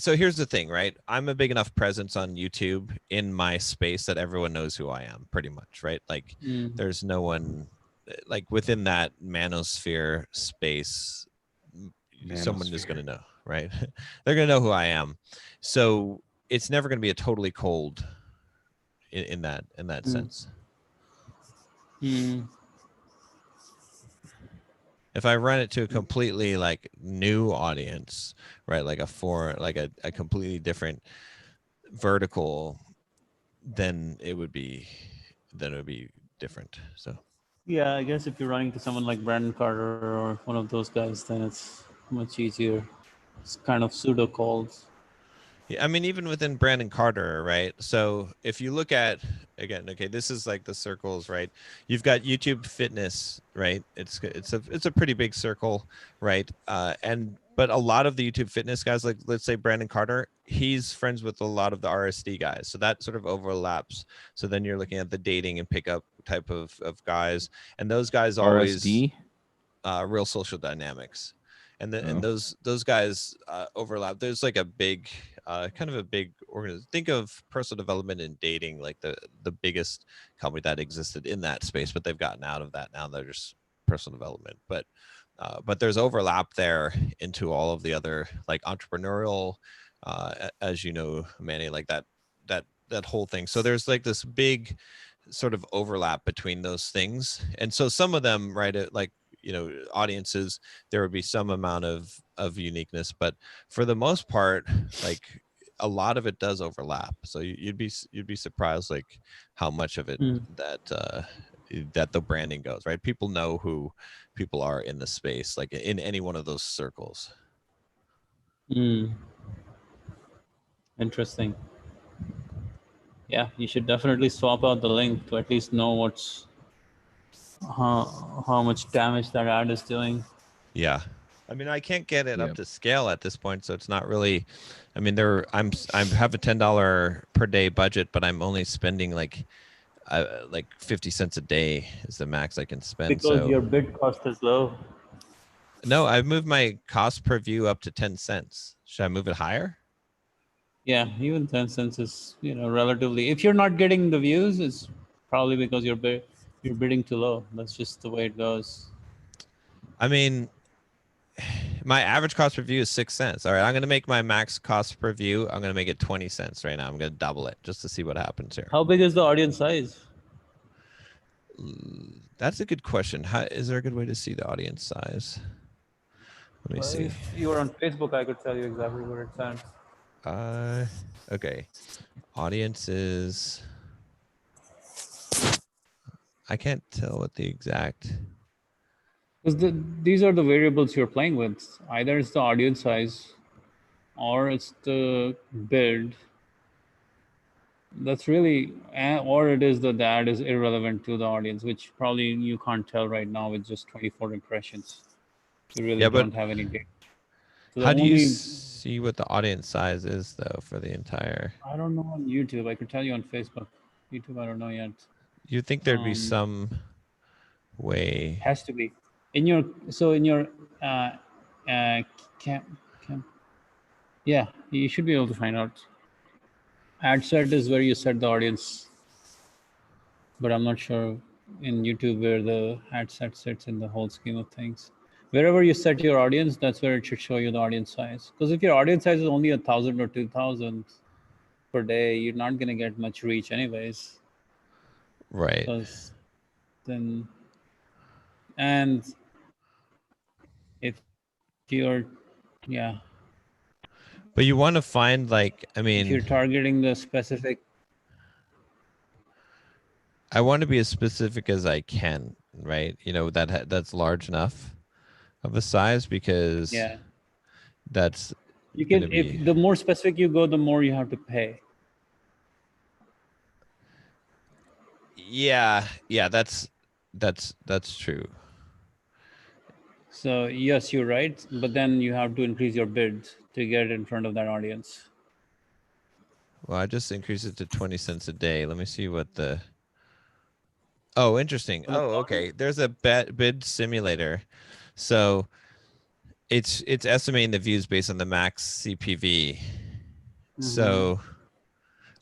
S1: here's the thing, right? I'm a big enough presence on YouTube in my space that everyone knows who I am, pretty much, right? Like, there's no one like within that manosphere space. Someone is going to know, right? They're going to know who I am. So it's never going to be a totally cold in that sense. If I run it to a completely like new audience, right, like a completely different vertical, then it would be different. So
S2: Yeah, I guess if you're running to someone like Brandon Carter or one of those guys, then it's much easier. It's kind of pseudo calls.
S1: yeah, I mean, even within Brandon Carter, right? So if you look at, again, okay, this is like the circles, right? You've got YouTube Fitness, right? It's a pretty big circle, right? But a lot of the YouTube Fitness guys, like let's say Brandon Carter, he's friends with a lot of the RSD guys, so that sort of overlaps. So then you're looking at the dating and pickup type of guys, and those guys always
S3: RSD?
S1: Real Social Dynamics, and those guys overlap. There's like a big kind of a big organization. Think of personal development and dating, like the biggest company that existed in that space, but they've gotten out of that now. They're just personal development, but there's overlap there into all of the other like entrepreneurial, as you know, Manny, like that that whole thing. So there's like this big sort of overlap between those things, and so some of them, right, like audiences, there would be some amount of uniqueness, but for the most part, like a lot of it does overlap. So you'd be surprised like how much of it that the branding goes, right? People know who people are in the space, like in any one of those circles.
S2: Interesting. Yeah, you should definitely swap out the link to at least know how much damage that ad is doing.
S1: Yeah. I mean, I can't get it
S3: Yeah.
S1: up to scale at this point, so it's not really. I mean, I have a $10 per day budget, but I'm only spending like 50 cents a day is the max I can spend.
S2: Because
S1: So
S2: your bid cost is low.
S1: no, I've moved my cost per view up to 10 cents. Should I move it higher?
S2: Yeah, even 10 cents is, relatively. If you're not getting the views, it's probably because you're bidding too low. That's just the way it goes.
S1: I mean, my average cost per view is 6 cents. All right, I'm going to make my max cost per view. I'm going to make it 20 cents right now. I'm going to double it just to see what happens here.
S2: How big is the audience size?
S1: That's a good question. Is there a good way to see the audience size? Let me see.
S2: If you were on Facebook, I could tell you exactly where it's at.
S1: Okay. Audiences. I can't tell what the exact.
S2: Because these are the variables you're playing with. Either it's the audience size or it's the bid. That's really, or it is the ad is irrelevant to the audience, which probably you can't tell right now with just 24 impressions. You really
S1: Yeah, but
S2: don't have any data. So
S1: how do you see what the audience size is though for the entire?
S2: I don't know on YouTube. I could tell you on Facebook. YouTube, I don't know yet.
S1: You'd think there'd be some way.
S2: Has to be in your yeah, you should be able to find out. Ad set is where you set the audience, but I'm not sure in YouTube where the ad set sits in the whole scheme of things. Wherever you set your audience, that's where it should show you the audience size. Because if your audience size is only 1,000 or 2,000 per day, you're not going to get much reach anyways.
S1: Right.
S2: Because then, and if you're, yeah.
S1: But you want to find like, I mean,
S2: if you're targeting the specific.
S1: I want to be as specific as I can, right? That's large enough of a size because that's
S2: you can, if the more specific you go, the more you have to pay.
S1: Yeah, that's true.
S2: So yes, you're right, but then you have to increase your bids to get in front of that audience.
S1: Well, I just increased it to 20 cents a day. Let me see what the. Oh, interesting. Oh, okay. There's a bid simulator, so it's estimating the views based on the max CPV. So,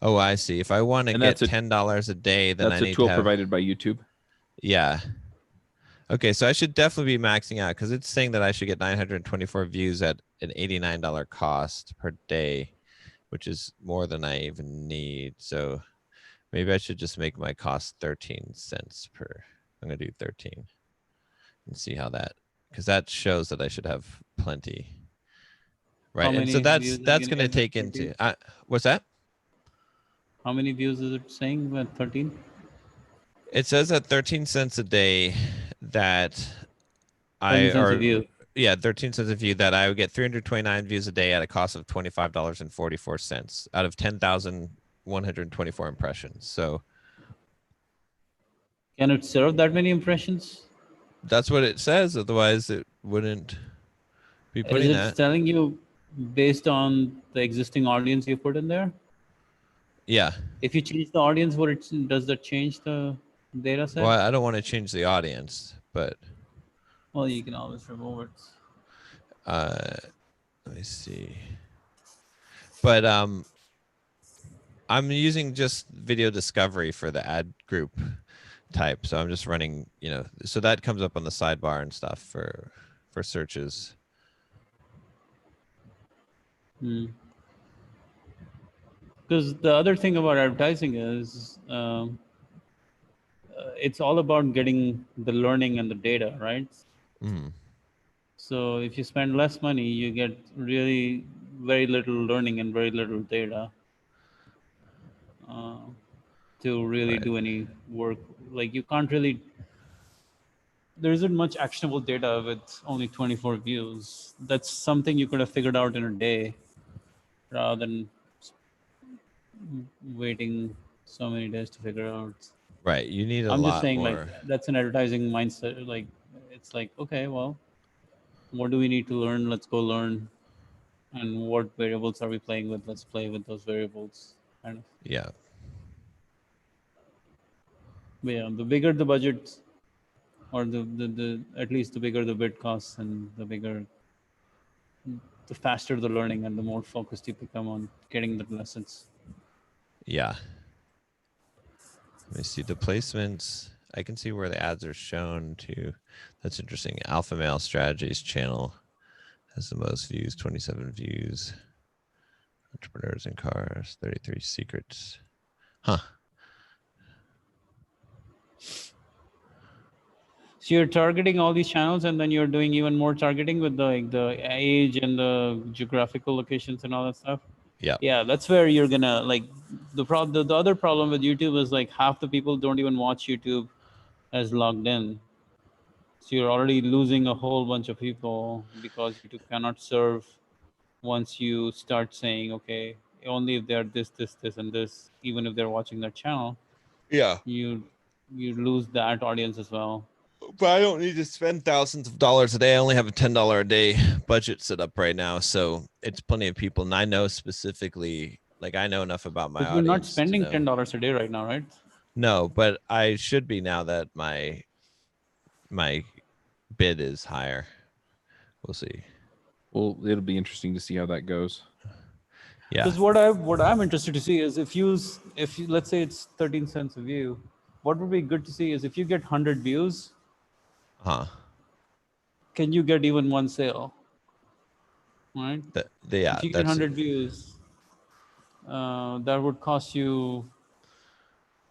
S1: oh, I see. If I want to get $10 a day, then I need to have.
S3: That's a tool provided by YouTube.
S1: Yeah. Okay, so I should definitely be maxing out because it's saying that I should get 924 views at an $89 cost per day, which is more than I even need. So maybe I should just make my cost 13 cents per. I'm going to do 13 and see how that, because that shows that I should have plenty. Right. And so that's going to take into, what's that?
S2: How many views is it saying with 13?
S1: It says at 13 cents a day that 13 cents a view that I would get 329 views a day at a cost of $25.44 out of 10,124 impressions. So
S2: can it serve that many impressions?
S1: That's what it says. Otherwise it wouldn't be putting that.
S2: Is it telling you based on the existing audience you put in there?
S1: Yeah.
S2: If you change the audience, does that change the data set?
S1: Well, I don't want to change the audience, but.
S2: Well, you can always remove it.
S1: Let me see. But I'm using just video discovery for the ad group type. So I'm just running, so that comes up on the sidebar and stuff for searches.
S2: Because the other thing about advertising is it's all about getting the learning and the data, right?
S1: Mm.
S2: So if you spend less money, you get really very little learning and very little data uh, to really
S1: Right.
S2: do any work. Like you can't really, there isn't much actionable data with only 24 views. That's something you could have figured out in a day rather than waiting so many days to figure out.
S1: Right. You need a
S2: I'm just
S1: lot
S2: saying, like,
S1: more.
S2: that's an advertising mindset. Like, it's like, okay, well, what do we need to learn? Let's go learn. And what variables are we playing with? Let's play with those variables. Kind of.
S1: Yeah.
S2: But yeah, the bigger the budget, or the at least the bigger the bid costs, and the bigger, the faster the learning, and the more focused you become on getting the lessons.
S1: Yeah. Let me see the placements. I can see where the ads are shown too. That's interesting. Alpha Male Strategies channel has the most views, 27 views. Entrepreneurs in Cars, 33 secrets. Huh.
S2: So you're targeting all these channels, and then you're doing even more targeting with the age and the geographical locations and all that stuff.
S1: Yeah.
S2: Yeah, that's where you're gonna like the other problem with YouTube is like half the people don't even watch YouTube as logged in. So you're already losing a whole bunch of people because YouTube cannot serve once you start saying, okay, only if they're this, and this, even if they're watching that channel,
S1: Yeah.
S2: you lose that audience as well.
S1: But I don't need to spend thousands of dollars a day. I only have a $10 a day budget set up right now. So it's plenty of people. And I know specifically, like I know enough about my
S2: But you're not
S1: audience to
S2: spending
S1: know.
S2: $10 a day right now, right?
S1: No, but I should be now that my bid is higher. We'll see.
S3: Well, it'll be interesting to see how that goes.
S1: Yeah.
S2: Because what I'm interested to see is if you let's say it's 13 cents a view, what would be good to see is if you get 100 views,
S1: Huh.
S2: can you get even one sale? Right?
S1: Yeah,
S2: If you get
S1: that's
S2: 100 views, that would cost you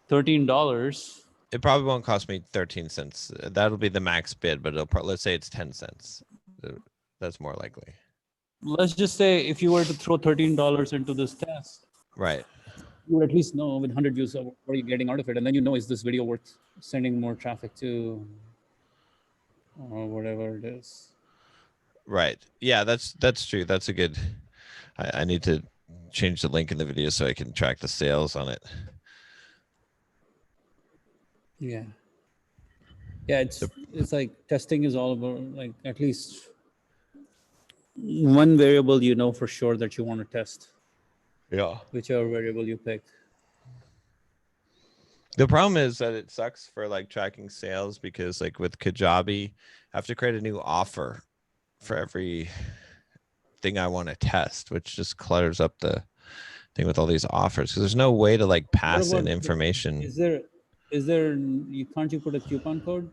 S2: $13.
S1: it probably won't cost me 13 cents. That'll be the max bid, but let's say it's 10 cents. That's more likely.
S2: Let's just say if you were to throw $13 into this test,
S1: Right.
S2: you would at least know with 100 views what are you getting out of it, and then you know, is this video worth sending more traffic to, or whatever it is.
S1: Right. Yeah, that's true. That's a good. I need to change the link in the video so I can track the sales on it.
S2: Yeah. Yeah, it's like testing is all about like at least one variable you know for sure that you want to test,
S1: Yeah.
S2: whichever variable you pick.
S1: The problem is that it sucks for like tracking sales because like with Kajabi, I have to create a new offer for every thing I want to test, which just clutters up the thing with all these offers because there's no way to like pass in information.
S2: Is there you can't you put a coupon code?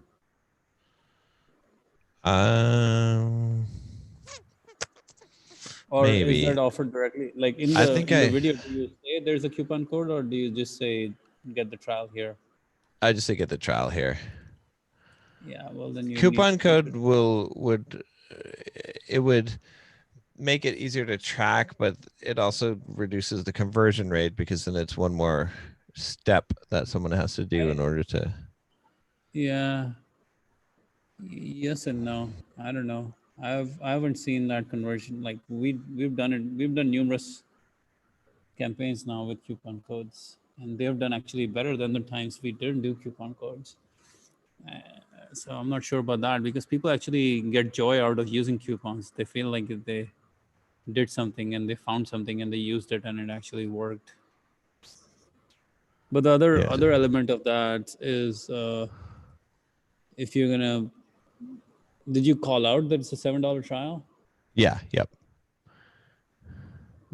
S2: Or
S1: Maybe.
S2: is that offered directly? Like in the video, do you say there's a coupon code, or do you just say get the trial here?
S1: I just say get the trial here.
S2: Yeah, well then you
S1: Coupon code would make it easier to track, but it also reduces the conversion rate because then it's one more step that someone has to do in order to.
S2: Yeah. Yes and no. I don't know. I haven't seen that conversion. Like we've done it. We've done numerous campaigns now with coupon codes, and they've done actually better than the times we didn't do coupon codes. So I'm not sure about that because people actually get joy out of using coupons. They feel like if they did something and they found something and they used it and it actually worked. But the other element of that is if you're gonna, did you call out that it's a $7 trial?
S1: Yeah. Yep.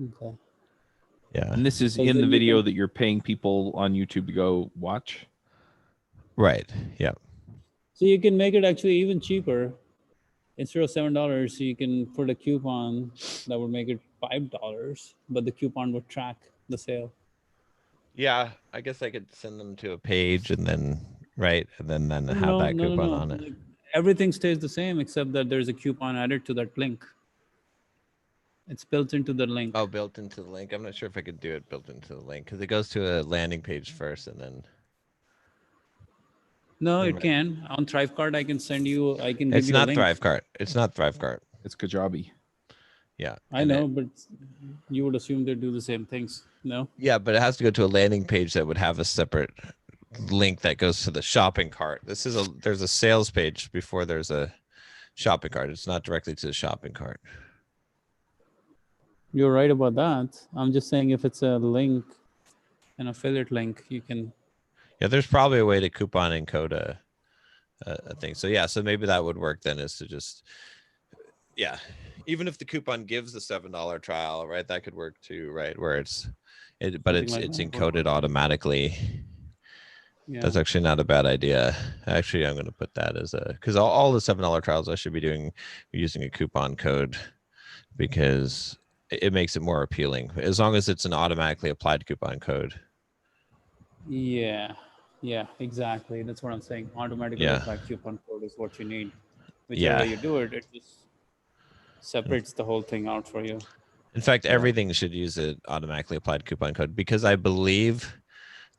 S2: Okay.
S1: Yeah.
S3: And this is in the video that you're paying people on YouTube to go watch.
S1: Right. Yep.
S2: So you can make it actually even cheaper. instead of $7, you can put a coupon that would make it $5, but the coupon would track the sale.
S1: Yeah, I guess I could send them to a page and then right, and then have
S2: No,
S1: that
S2: no, no,
S1: coupon
S2: no.
S1: on it.
S2: Like, everything stays the same except that there's a coupon added to that link. It's built into the link.
S1: Oh, built into the link. I'm not sure if I could do it built into the link because it goes to a landing page first and then.
S2: No,
S1: Right.
S2: it can. On Thrivecart, I can send you. I can give
S1: It's
S2: you
S1: not
S2: a link.
S1: Thrivecart. It's not Thrivecart.
S3: It's Kajabi.
S1: Yeah.
S2: I
S1: and
S2: know, but you would assume they do the same things. No.
S1: Yeah, but it has to go to a landing page that would have a separate link that goes to the shopping cart. There's a sales page before there's a shopping cart. It's not directly to the shopping cart.
S2: You're right about that. I'm just saying if it's a link, an affiliate link, you can.
S1: Yeah, there's probably a way to coupon encode a thing. So yeah, so maybe that would work then, is to just, yeah, even if the coupon gives the $7 trial, right? That could work too, right? Where but
S2: Something
S1: it's
S2: like
S1: it's
S2: that.
S1: encoded automatically.
S2: Yeah.
S1: That's actually not a bad idea. Actually, I'm going to put that as because all the $7 trials I should be doing using a coupon code, because it makes it more appealing as long as it's an automatically applied coupon code.
S2: Yeah. Yeah. Exactly. That's what I'm saying. Automatically
S1: Yeah.
S2: applied coupon code is what you need. Whichever
S1: Yeah.
S2: way you do it, it just separates the whole thing out for you.
S1: In fact,
S3: Yeah.
S1: everything should use an automatically applied coupon code, because I believe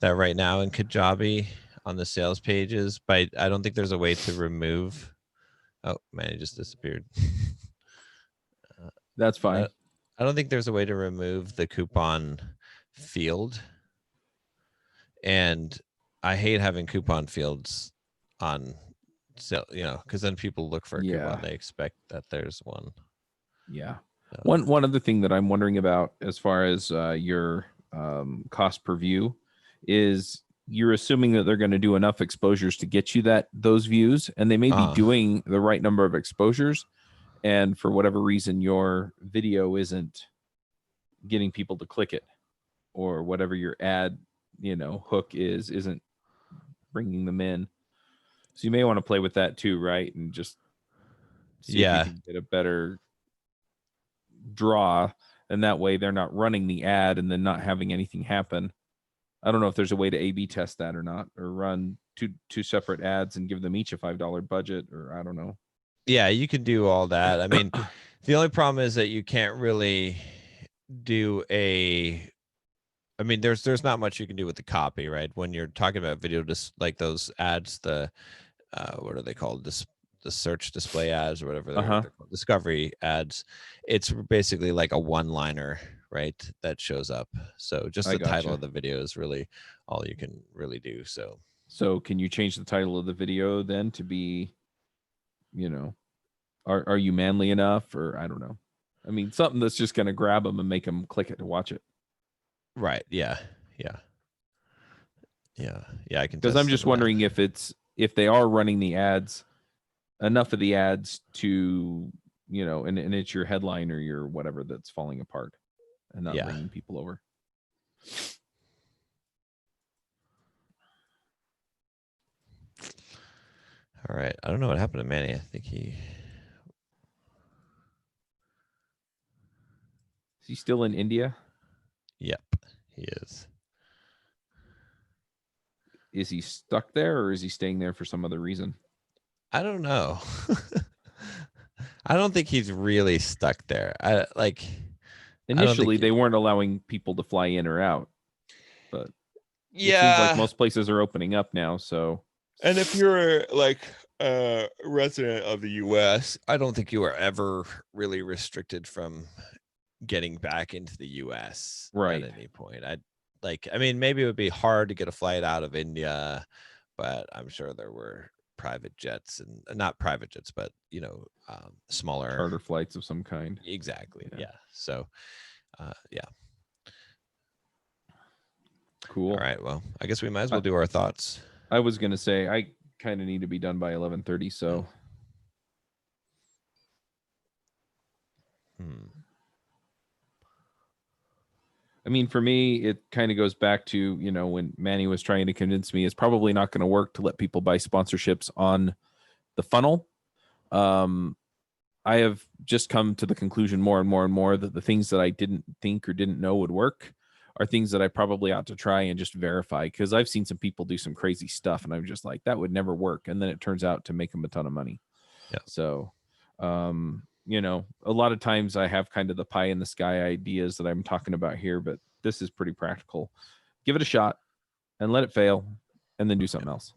S1: that right now in Kajabi on the sales pages, but I don't think there's a way to remove. Oh man, it just disappeared.
S3: That's fine.
S1: I don't think there's a way to remove the coupon field. And I hate having coupon fields on sale, because then people look for a
S3: Yeah.
S1: coupon. They expect that there's one.
S3: Yeah.
S1: So-
S3: One other thing that I'm wondering about as far as your cost per view is you're assuming that they're going to do enough exposures to get you those views, and they may be doing the right number of exposures, and for whatever reason your video isn't getting people to click it, or whatever your ad hook isn't bringing them in. So you may want to play with that too, right? And just see if you can get a better draw, and that way they're not running the ad and then not having anything happen. I don't know if there's a way to A/B test that or not, or run two separate ads and give them each a $5 budget, or I don't know.
S1: Yeah, you can do all that. I mean, the only problem is that you can't really do I mean, there's not much you can do with the copy, right? When you're talking about video, just like those ads, the what are they called? The search display ads or whatever they're called, discovery ads. It's basically like a one-liner, right? That shows up. So just the title of the video is really all you can really do. So
S3: can you change the title of the video then to be, are you manly enough, or I don't know. I mean, something that's just going to grab them and make them click it to watch it.
S1: Right. Yeah. I can.
S3: Because I'm just wondering if they are running the ads, enough of the ads to, and it's your headline or your whatever that's falling apart and not bringing people over.
S1: All right. I don't know what happened to Manny. I think
S3: Is he still in India?
S1: Yep, he is.
S3: Is he stuck there, or is he staying there for some other reason?
S1: I don't know. I don't think he's really stuck there.
S3: Initially, they weren't allowing people to fly in or out, but it seems like most places are opening up now. So,
S1: and if you're like a resident of the U.S., I don't think you are ever really restricted from getting back into the U.S.
S3: right
S1: at any point. I mean, maybe it would be hard to get a flight out of India, but I'm sure there were private jets, and not private jets, but smaller
S3: charter flights of some kind.
S1: Exactly. Yeah. So, yeah.
S3: Cool.
S1: All right. Well, I guess we might as well do our thoughts.
S3: I was gonna say I kind of need to be done by 11:30. So. I mean, for me, it kind of goes back to, when Manny was trying to convince me it's probably not going to work to let people buy sponsorships on the funnel. I have just come to the conclusion more and more and more that the things that I didn't think or didn't know would work are things that I probably ought to try and just verify, because I've seen some people do some crazy stuff and I'm just like, that would never work. And then it turns out to make them a ton of money.
S1: Yeah.
S3: So, you know, a lot of times I have kind of the pie in the sky ideas that I'm talking about here, but this is pretty practical. Give it a shot and let it fail and then do something else.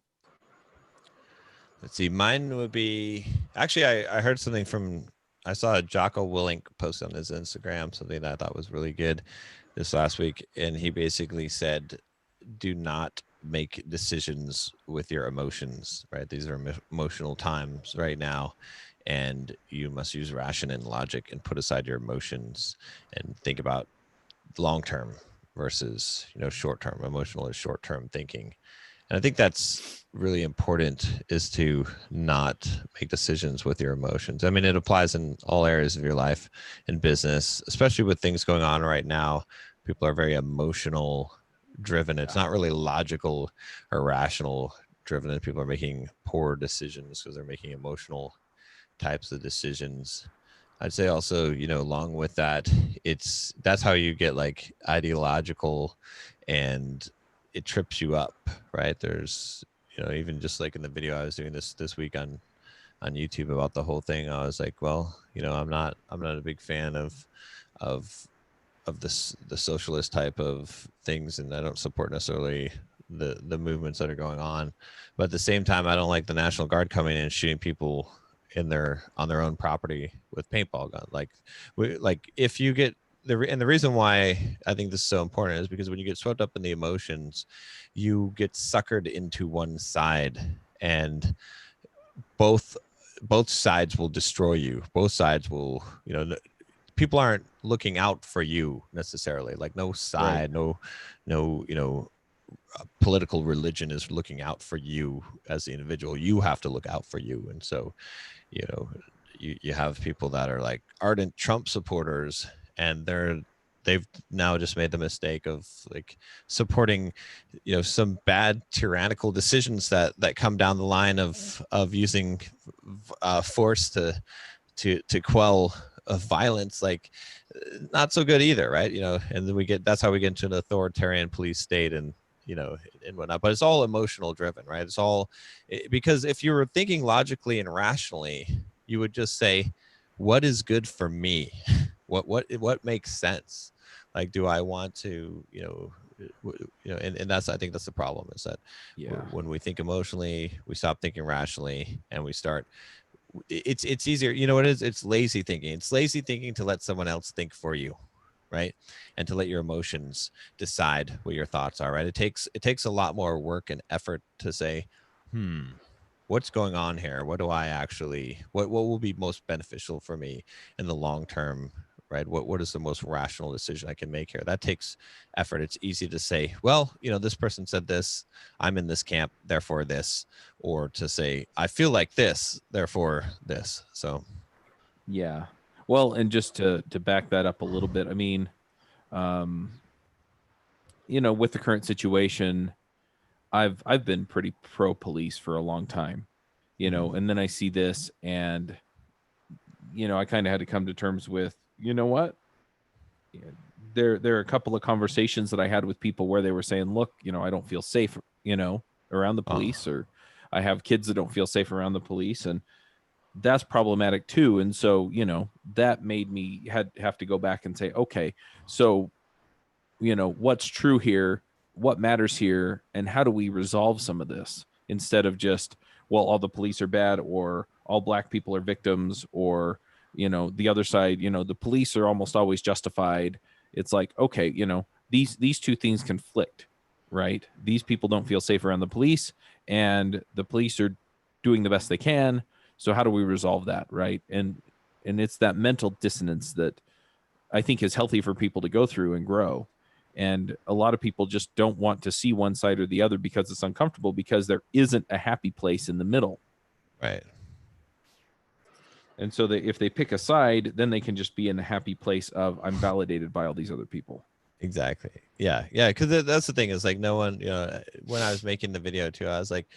S1: Let's see. Mine would be actually, I heard something from, I saw a Jocko Willink post on his Instagram, something that I thought was really good this last week. And he basically said, do not make decisions with your emotions, right? These are emotional times right now. And you must use ration and logic and put aside your emotions and think about long term versus, you know, short term. Emotional is short term thinking. And I think that's really important, is to not make decisions with your emotions. I mean, it applies in all areas of your life, in business, especially with things going on right now. People are very emotional driven. It's not really logical or rational driven. And people are making poor decisions because they're making emotional types of decisions. I'd say also, you know, along with that, that's how you get like ideological, and it trips you up, right? There's, you know, even just like in the video I was doing this week on YouTube about the whole thing, I was like, well, you know, I'm not a big fan of the socialist type of things, and I don't support necessarily the movements that are going on, but at the same time, I don't like the National Guard coming in and shooting people on their own property with paintball gun. Like if you get the reason why I think this is so important is because when you get swept up in the emotions, you get suckered into one side, and both sides will destroy you. Both sides will, you know, people aren't looking out for you necessarily. Like no side, right. no, you know, political religion is looking out for you as the individual. You have to look out for you. And so, you know, you have people that are like ardent Trump supporters, and they've now just made the mistake of like supporting, you know, some bad tyrannical decisions that come down the line of using force to quell violence. Like not so good either, right? You know, and then that's how we get into an authoritarian police state and, you know, and whatnot. But it's all emotional driven, right? It's all because if you were thinking logically and rationally, you would just say, what is good for me? What makes sense? Like, do I want to, you know, and that's, I think that's the problem, is that when we think emotionally, we stop thinking rationally, and we start, it's easier, you know what it is? It's lazy thinking. It's lazy thinking to let someone else think for you, right? And to let your emotions decide what your thoughts are, right? It takes a lot more work and effort to say, what's going on here? What do I actually, what will be most beneficial for me in the long term, right? What is the most rational decision I can make here? That takes effort. It's easy to say, well, you know, this person said this, I'm in this camp, therefore this, or to say, I feel like this, therefore this. So,
S3: yeah. Well, and just to back that up a little bit, I mean, you know, with the current situation, I've been pretty pro police for a long time, you know, and then I see this, and, you know, I kind of had to come to terms with, you know what? There are a couple of conversations that I had with people where they were saying, look, you know, I don't feel safe, you know, around the police, or I have kids that don't feel safe around the police, and that's problematic too. And so, you know, that made me have to go back and say, okay, so, you know, what's true here, what matters here, and how do we resolve some of this, instead of just, well, all the police are bad, or all black people are victims, or, you know, the other side, you know, the police are almost always justified. It's like, okay, you know, these two things conflict, right? These people don't feel safe around the police, and the police are doing the best they can. So how do we resolve that, right? And it's that mental dissonance that I think is healthy for people to go through and grow. And a lot of people just don't want to see one side or the other because it's uncomfortable, because there isn't a happy place in the middle.
S1: Right.
S3: And so if they pick a side, then they can just be in a happy place of, I'm validated by all these other people.
S1: Exactly. Yeah. Yeah. Because that's the thing, is like, no one, you know, when I was making the video too, I was like,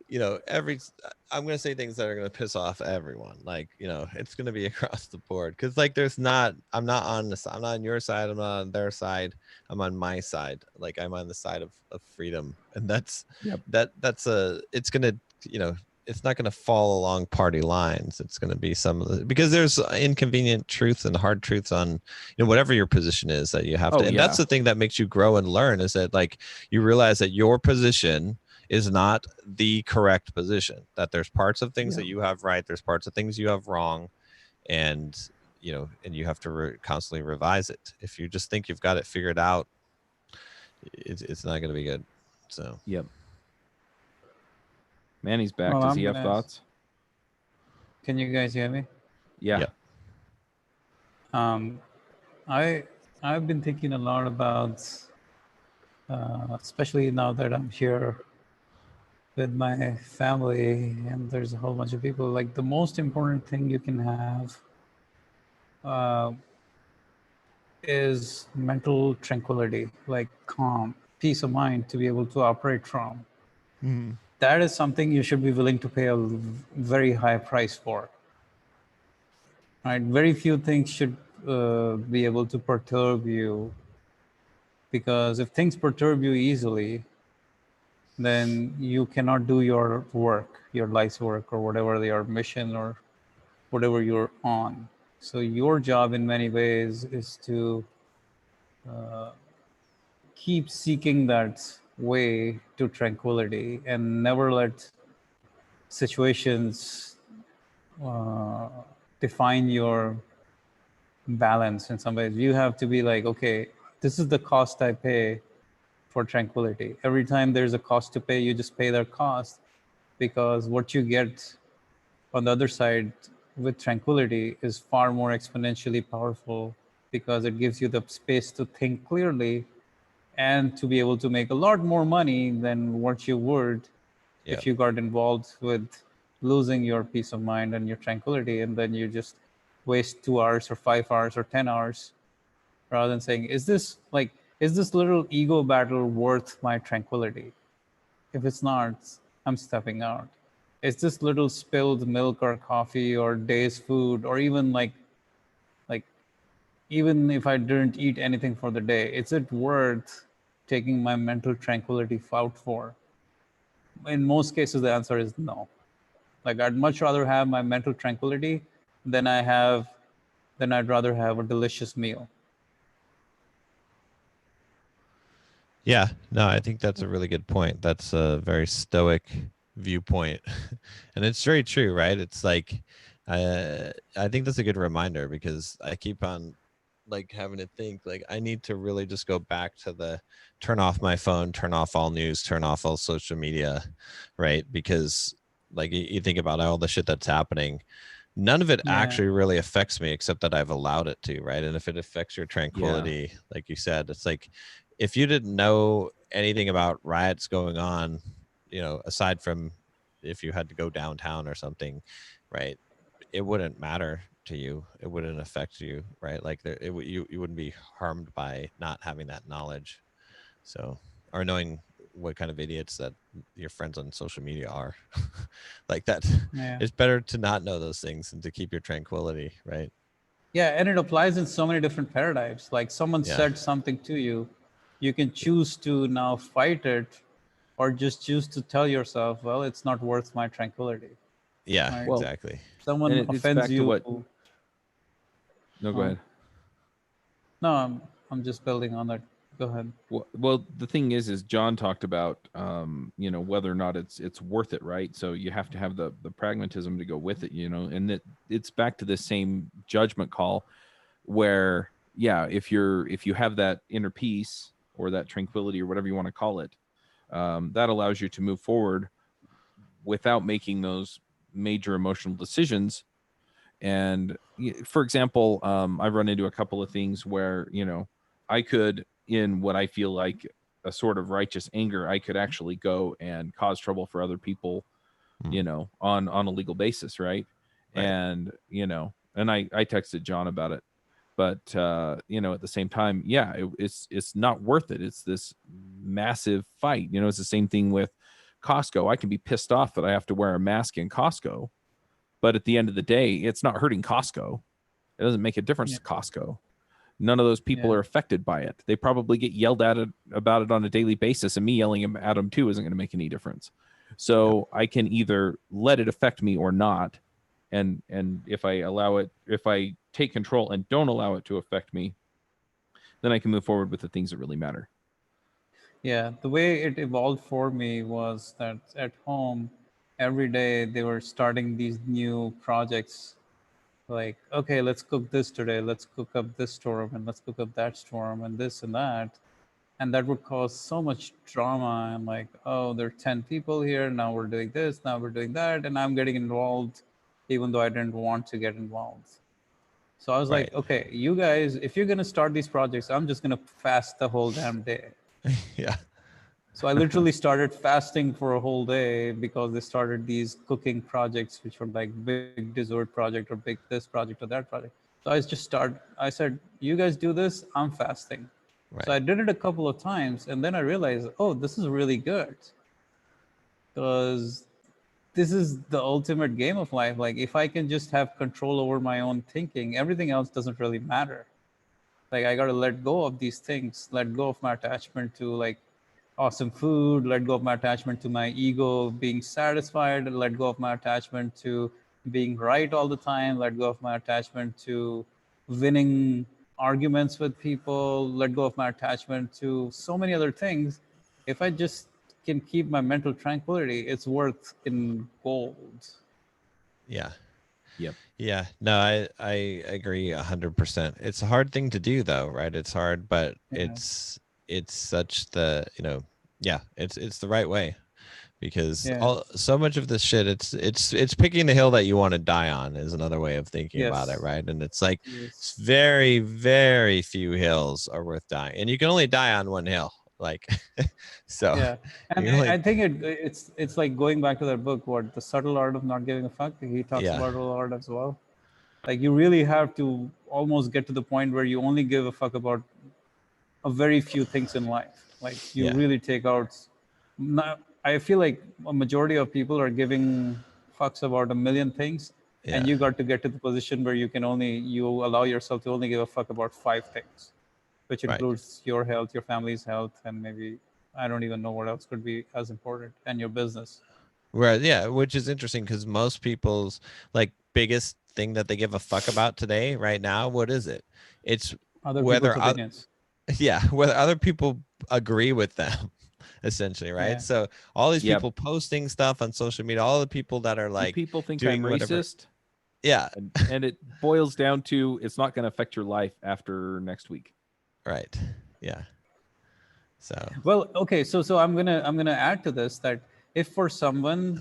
S1: you know, I'm gonna say things that are gonna piss off everyone. Like, you know, it's gonna be across the board because like I'm not on I'm not on your side. I'm not on their side. I'm on my side. Like I'm on the side of freedom, and
S3: Yep.
S1: that's it's gonna, you know, it's not going to fall along party lines. It's going to be some of the, because there's inconvenient truths and hard truths on, you know, whatever your position is that you have
S3: Oh,
S1: to, and that's
S3: yeah.
S1: the thing that makes you grow and learn, is that like you realize that your position is not the correct position, that there's parts of things
S3: Yeah.
S1: that you have right, there's parts of things you have wrong, and you know, and you have to constantly revise it. If you just think you've got it figured out, it's not going to be good. So
S3: Yep. Manny's back.
S2: Well,
S3: Does
S2: I'm
S3: he have
S2: gonna.
S3: thoughts?
S2: Can you guys hear me?
S3: Yeah.
S1: Yep.
S2: Um, I've been thinking a lot about, especially now that I'm here with my family and there's a whole bunch of people. Like the most important thing you can have is mental tranquility, like calm, peace of mind to be able to operate from. That is something you should be willing to pay a very high price for. Right? Very few things should be able to perturb you, because if things perturb you easily, then you cannot do your work, your life's work, or whatever your mission or whatever you're on. So your job in many ways is to keep seeking that way to tranquility and never let situations uh, define your balance. In some ways you have to be like, okay, this is the cost I pay for tranquility. Every time there's a cost to pay, you just pay that cost, because what you get on the other side with tranquility is far more exponentially powerful, because it gives you the space to think clearly and to be able to make a lot more money than what you would
S1: yeah.
S2: if you got involved with losing your peace of mind and your tranquility, and then you just waste 2 hours or 5 hours or 10 hours, rather than saying, is this little ego battle worth my tranquility? If it's not, I'm stepping out. Is this little spilled milk or coffee or day's food, or even like even if I didn't eat anything for the day, is it worth taking my mental tranquility out for? In most cases, the answer is no. Like I'd much rather have my mental tranquility than I'd rather have a delicious meal.
S1: Yeah, no, I think that's a really good point. That's a very stoic viewpoint. And it's very true, right? It's like I think that's a good reminder, because I keep on like having to think like I need to really just go back to the turn off my phone, turn off all news, turn off all social media, right? Because like you think about all the shit that's happening, none of it
S2: Yeah.
S1: actually really affects me except that I've allowed it to, right? And if it affects your
S3: Yeah.
S1: tranquility, like you said, it's like if you didn't know anything about riots going on, you know, aside from if you had to go downtown or something, right? It wouldn't matter to you. It wouldn't affect you, right? Like you wouldn't be harmed by not having that knowledge. So, or knowing what kind of idiots that your friends on social media are. Like that,
S2: Yeah.
S1: it's better to not know those things and to keep your tranquility, right?
S2: Yeah, and it applies in so many different paradigms. Like someone
S1: Yeah.
S2: said something to you, you can choose to now fight it, or just choose to tell yourself, well, it's not worth my tranquility.
S1: Yeah,
S2: Right?
S3: Well,
S1: exactly.
S2: Someone
S3: and it's
S2: offends
S3: back to
S2: you.
S3: what. No, go
S2: Huh?
S3: ahead.
S2: No, I'm just building on that. Go ahead.
S3: Well, the thing is John talked about, you know, whether or not it's worth it, right? So you have to have the pragmatism to go with it, you know, and that it's back to the same judgment call where, yeah, if you have that inner peace or that tranquility or whatever you want to call it, that allows you to move forward without making those major emotional decisions. And for example, I've run into a couple of things where, you know, I could, in what I feel like a sort of righteous anger, I could actually go and cause trouble for other people, you know, on a legal basis, right?
S1: Right.
S3: And you know, and I texted John about it, but you know, at the same time, yeah, it's not worth it. It's this massive fight. You know, it's the same thing with Costco, I can be pissed off that I have to wear a mask in Costco, but at the end of the day, it's not hurting Costco. It doesn't make a difference
S2: Yeah.
S3: to Costco. None of those people
S2: Yeah.
S3: are affected by it. They probably get yelled at about it on a daily basis, and me yelling at them too isn't going to make any difference. So I can either let it affect me or not, and if I allow it, if I take control and don't allow it to affect me, then I can move forward with the things that really matter.
S2: Yeah, the way it evolved for me was that at home, every day they were starting these new projects. Like, okay, let's cook this today. Let's cook up this storm and let's cook up that storm and this and that. And that would cause so much drama. And like, oh, there are 10 people here. Now we're doing this. Now we're doing that. And I'm getting involved, even though I didn't want to get involved. So I was
S1: Right.
S2: like, okay, you guys, if you're going to start these projects, I'm just going to fast the whole damn day.
S1: Yeah.
S2: So I literally started fasting for a whole day because they started these cooking projects, which were like big dessert project or big this project or that project. So I said, you guys do this, I'm fasting.
S1: Right.
S2: So I did it a couple of times and then I realized, oh, this is really good. Because this is the ultimate game of life. Like if I can just have control over my own thinking, everything else doesn't really matter. Like I got to let go of these things, let go of my attachment to like awesome food, let go of my attachment to my ego being satisfied, let go of my attachment to being right all the time, let go of my attachment to winning arguments with people, let go of my attachment to so many other things. If I just can keep my mental tranquility, it's worth in gold.
S1: Yeah.
S3: Yep.
S1: Yeah. No, I agree 100%. It's a hard thing to do though, right? It's hard, but
S2: Yeah.
S1: it's such the, yeah, it's the right way, because
S2: Yeah.
S1: so much of this shit, it's picking the hill that you want to die on is another way of thinking about it,
S2: Yes.
S1: right? And it's like
S2: Yes.
S1: very, very few hills are worth dying, and you can only die on one hill. Like, so
S2: Yeah, and
S1: you're
S2: I
S1: like,
S2: think it's like going back to that book, what the subtle art of not giving a fuck. He talks
S1: yeah,
S2: about a lot as well. Like you really have to almost get to the point where you only give a fuck about a very few things in life. Like you
S1: yeah,
S2: really take out. Now, I feel like a majority of people are giving fucks about a million things, and
S1: yeah,
S2: you got to get to the position where you allow yourself to only give a fuck about 5 things, which
S1: right.
S2: includes your health, your family's health, and maybe I don't even know what else could be as important, and your business.
S1: Right. Yeah, which is interesting because most people's like biggest thing that they give a fuck about today, right now, what is it? It's
S2: Other
S1: whether
S2: people's opinions.
S1: yeah, whether other people agree with them, essentially, right?
S2: Yeah.
S1: So all these
S3: Yep.
S1: people posting stuff on social media, all the people that are
S3: Do
S1: like
S3: people think
S1: doing
S3: I'm
S1: whatever.
S3: racist?
S1: Yeah,
S3: And it boils down to it's not going to affect your life after next week.
S1: right. Yeah. So
S2: Well, okay, so I'm gonna add to this that if for someone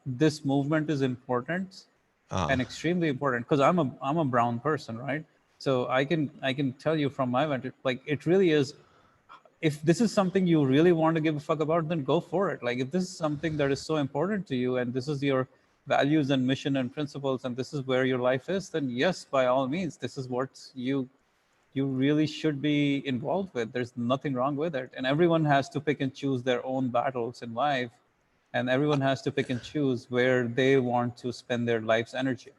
S2: this movement is important and extremely important, because I'm a brown person, right? So I can tell you from my vantage, like it really is. If this is something you really want to give a fuck about, then go for it. Like if this is something that is so important to you and this is your values and mission and principles and this is where your life is, then yes, by all means, this is what you really should be involved with. There's nothing wrong with it. And everyone has to pick and choose their own battles in life. And everyone has to pick and choose where they want to spend their life's energy.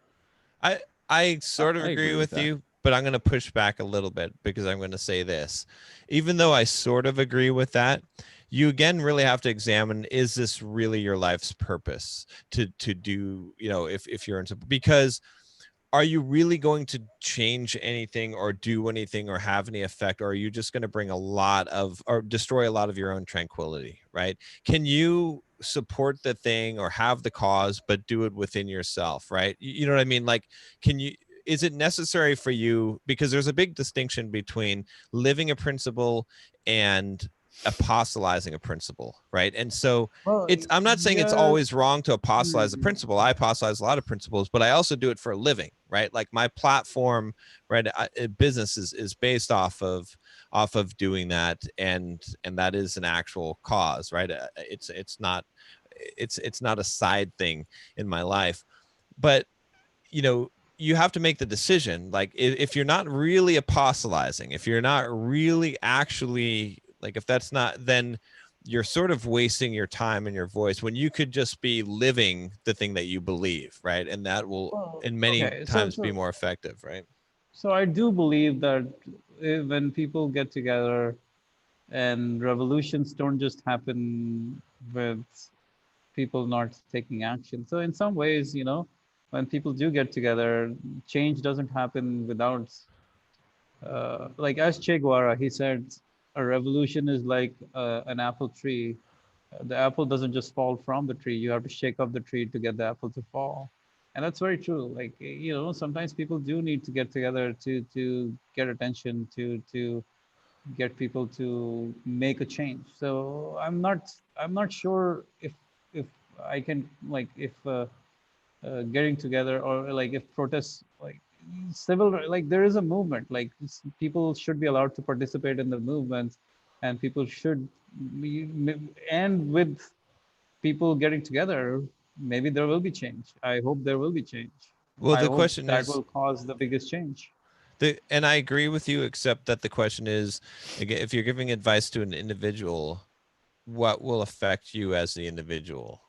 S1: I I sort of
S3: I
S1: agree
S3: agree with
S1: with
S3: that.
S1: you, but I'm going to push back a little bit because I'm going to say this. Even though I sort of agree with that, you again really have to examine, is this really your life's purpose to do, if you're into, because are you really going to change anything or do anything or have any effect, or are you just going to bring a lot of or destroy a lot of your own tranquility, right? Can you support the thing or have the cause but do it within yourself, right? You know what I mean? Like, can you, is it necessary for you, because there's a big distinction between living a principle and apostolizing a principle, right? And so
S2: Well,
S1: I'm not saying it's
S2: yeah.
S1: always wrong to apostolize a principle. I apostolize a lot of principles, but I also do it for a living, right? Like my platform, right, business is based off of doing that, and that is an actual cause, right? It's not it's not a side thing in my life, but you have to make the decision. Like if you're not really apostolizing, if you're not really actually, like, if that's not, then you're sort of wasting your time and your voice when you could just be living the thing that you believe, right? And that will
S2: Well,
S1: in many
S2: okay,
S1: times be more effective, right?
S2: so I do believe that when people get together, and revolutions don't just happen with people not taking action. So in some ways, when people do get together, change doesn't happen without, like as Che Guevara, he said, a revolution is like an apple tree. The apple doesn't just fall from the tree. You have to shake up the tree to get the apple to fall. And that's very true. Like, sometimes people do need to get together to get attention, to get people to make a change. So I'm not sure if I can, like, if getting together, or like if protests, like civil, like there is a movement, like people should be allowed to participate in the movements, and people should be, and with people getting together, maybe there will be change. I hope there will be change.
S1: Well,
S2: I
S1: the
S2: hope
S1: question
S2: that
S1: is
S2: will cause the biggest change.
S1: and I agree with you, except that the question is, again, if you're giving advice to an individual, what will affect you as the individual,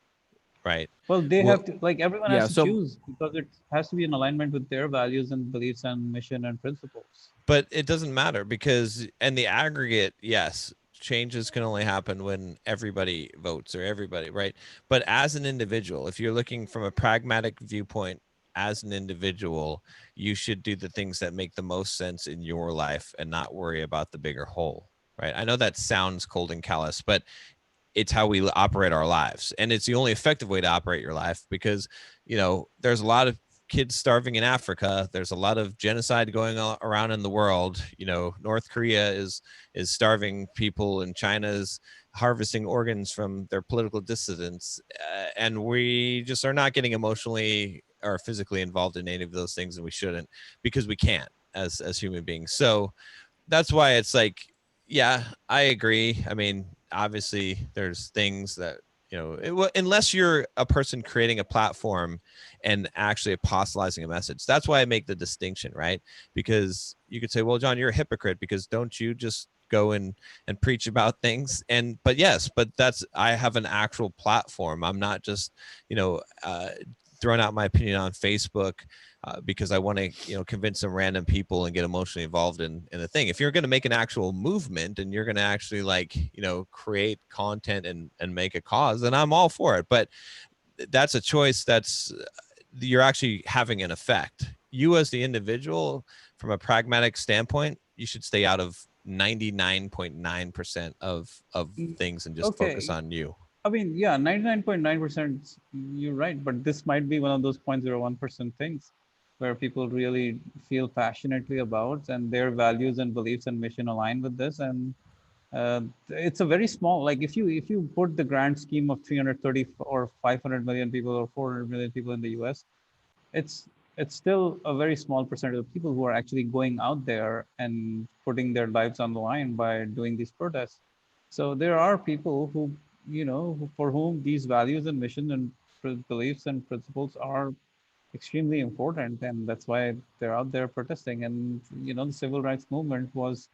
S1: right?
S2: Well, they
S1: Well,
S2: have to, like, everyone
S3: Yeah.
S2: has to
S3: So
S2: choose, because it has to be in alignment with their values and beliefs and mission and principles.
S1: but it doesn't matter because in the aggregate, yes, changes can only happen when everybody votes or everybody, right? But as an individual, if you're looking from a pragmatic viewpoint, as an individual, you should do the things that make the most sense in your life and not worry about the bigger whole, right? I know that sounds cold and callous, but it's how we operate our lives, and it's the only effective way to operate your life, because there's a lot of kids starving in Africa. There's a lot of genocide going on around in the world. North Korea is starving people, and China's harvesting organs from their political dissidents, and we just are not getting emotionally or physically involved in any of those things, and we shouldn't, because we can't as human beings. So that's why it's like, yeah, I agree. I mean, obviously there's things that, unless you're a person creating a platform and actually apostolizing a message. That's why I make the distinction, right? Because you could say, well, John, you're a hypocrite, because don't you just go and preach about things? But yes, but I have an actual platform. I'm not just, throwing out my opinion on Facebook because I want to, convince some random people and get emotionally involved in the thing. If you're going to make an actual movement and you're going to actually create content and make a cause, then I'm all for it. But that's a choice. You're actually having an effect. You as the individual, from a pragmatic standpoint, you should stay out of 99.9% of things and just focus
S2: Okay.
S1: on you.
S2: I mean, yeah, 99.9%, you're right. But this might be one of those 0.01% things where people really feel passionately about, and their values and beliefs and mission align with this. And it's a very small, like if you put the grand scheme of 330 or 500 million people or 400 million people in the US, it's it's still a very small percentage of people who are actually going out there and putting their lives on the line by doing these protests. So there are people who, for whom these values and mission and beliefs and principles are extremely important, and that's why they're out there protesting. And the civil rights movement was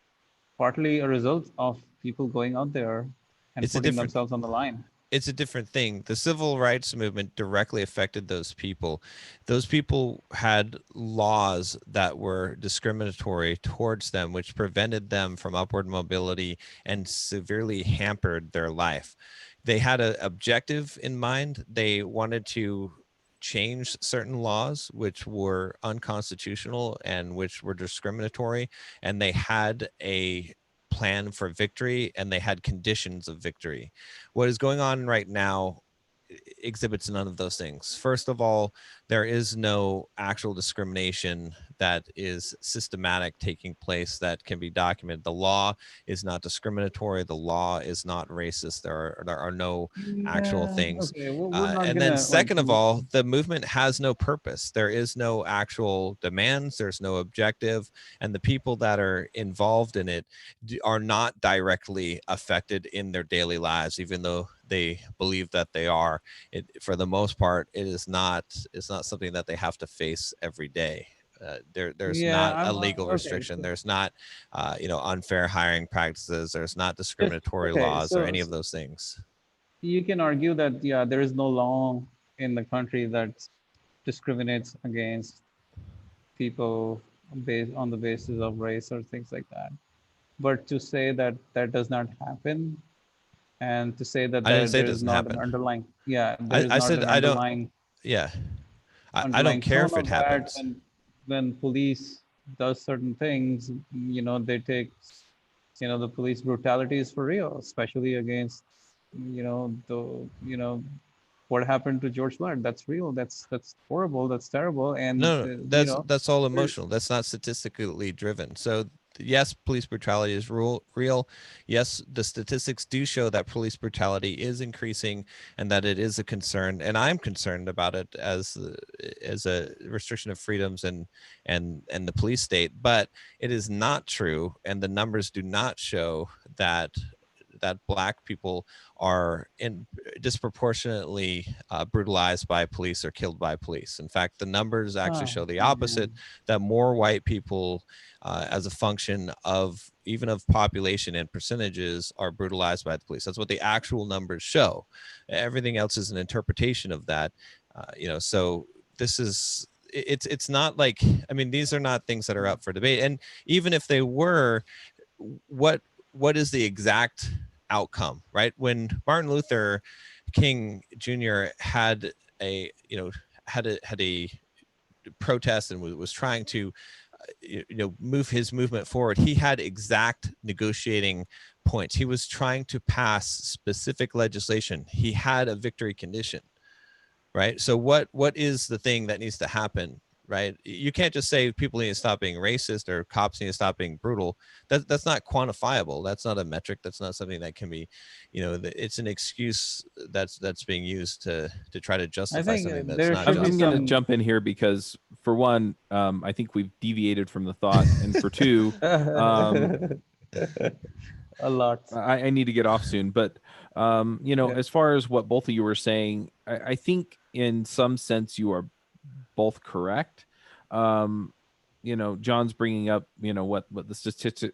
S2: partly a result of people going out there and
S1: It's a
S2: putting
S1: different
S2: themselves on the line.
S1: it's a different thing. The civil rights movement directly affected those people. Those people had laws that were discriminatory towards them, which prevented them from upward mobility and severely hampered their life. They had an objective in mind. They wanted to change certain laws which were unconstitutional and which were discriminatory, and they had a plan for victory, and they had conditions of victory. What is going on right now exhibits none of those things. First of all, there is no actual discrimination that is systematic taking place that can be documented. The law is not discriminatory. The law is not racist. There are no actual
S2: Yeah,
S1: things.
S2: okay, we're not
S1: And then
S2: gonna like.
S1: second of all, the movement has no purpose. There is no actual demands. There's no objective. And the people that are involved in it are not directly affected in their daily lives, even though they believe that they are. For the most part, it's not something that they have to face every day. There's
S2: Yeah,
S1: not a
S2: I'm
S1: legal
S2: okay.
S1: restriction.
S2: So
S1: There's not unfair hiring practices. There's not discriminatory
S2: okay,
S1: laws or any of those things.
S2: you can argue that there is no law in the country that discriminates against people based on the basis of race or things like that. But to say that that does not happen, and to say that
S1: I didn't say it
S2: there is
S1: doesn't
S2: not an
S1: happen.
S2: underlying, there is
S1: I
S2: not
S1: said
S2: an
S1: I don't.
S2: underlying
S1: Yeah, I don't care
S2: tone
S1: if it
S2: of that
S1: happens.
S2: when police does certain things, they take, the police brutality is for real, especially against, the, what happened to George Floyd. That's real. That's horrible. That's terrible. And
S1: No, that's all
S2: there-
S1: emotional. That's not statistically driven. So yes, police brutality is real. Yes, the statistics do show that police brutality is increasing and that it is a concern. And I'm concerned about it as a restriction of freedoms and the police state. But it is not true, and the numbers do not show that Black people are disproportionately brutalized by police or killed by police. In fact, the numbers actually show the opposite, that more white people as a function of even of population and percentages are brutalized by the police. That's what the actual numbers show. Everything else is an interpretation of that. So this is, it's not like, I mean, these are not things that are up for debate. And even if they were, what is the exact outcome, right? When Martin Luther King Jr. had a protest and was trying to move his movement forward, he had exact negotiating points. He was trying to pass specific legislation. He had a victory condition, right? So what is the thing that needs to happen, right? You can't just say people need to stop being racist or cops need to stop being brutal. That's not quantifiable. That's not a metric. That's not something that can be, it's an excuse that's being used to try to justify
S2: think
S1: something that's
S2: there
S1: not
S2: should be
S3: I'm going to
S2: some-
S3: jump in here because, for one, I think we've deviated from the thought, and for two,
S2: a lot.
S3: I need to get off soon. But as far as what both of you were saying, I think in some sense you are both correct. John's bringing up, what the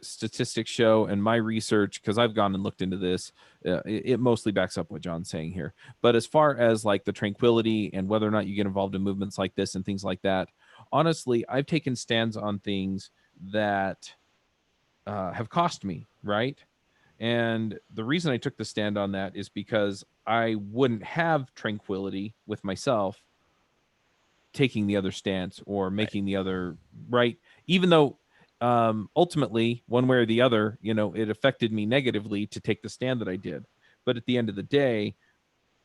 S3: statistics show, and my research, because I've gone and looked into this, it mostly backs up what John's saying here. But as far as like the tranquility and whether or not you get involved in movements like this and things like that, honestly, I've taken stands on things that have cost me, right? And the reason I took the stand on that is because I wouldn't have tranquility with myself taking the other stance or making the other right, even though ultimately one way or the other, it affected me negatively to take the stand that I did. But at the end of the day,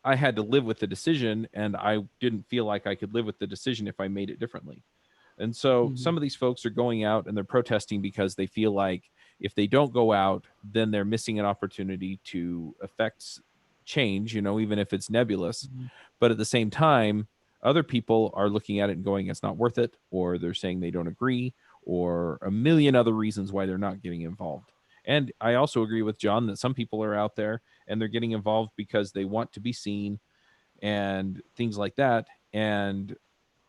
S3: I had to live with the decision, and I didn't feel like I could live with the decision if I made it differently. And so some of these folks are going out and they're protesting because they feel like if they don't go out, then they're missing an opportunity to affect change, even if it's nebulous. But at the same time, other people are looking at it and going, it's not worth it, or they're saying they don't agree, or a million other reasons why they're not getting involved. And I also agree with John that some people are out there and they're getting involved because they want to be seen and things like that. And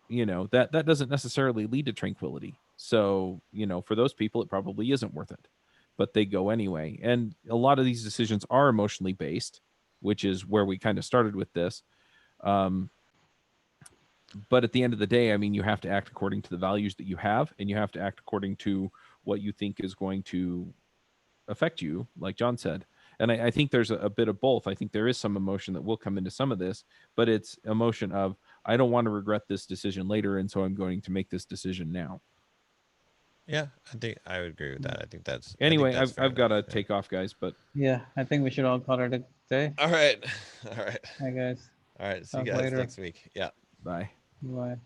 S3: that doesn't necessarily lead to tranquility. So for those people it probably isn't worth it, but they go anyway. And a lot of these decisions are emotionally based, which is where we kind of started with this. But at the end of the day, I mean, you have to act according to the values that you have, and you have to act according to what you think is going to affect you, like John said. And I think there's a bit of both. I think there is some emotion that will come into some of this, but it's emotion of, I don't want to regret this decision later, and so I'm going to make this decision now.
S1: Yeah, I think I would agree with that. I think that's
S3: Anyway.
S1: I think that's
S3: I've got to
S1: fair enough.
S3: take off, guys. But
S2: Yeah, I think we should all call it a day.
S1: All right. All right.
S2: Hi guys.
S1: All right. See you
S2: Talk
S1: guys
S2: later.
S1: next week. Yeah.
S3: bye.
S2: Bye.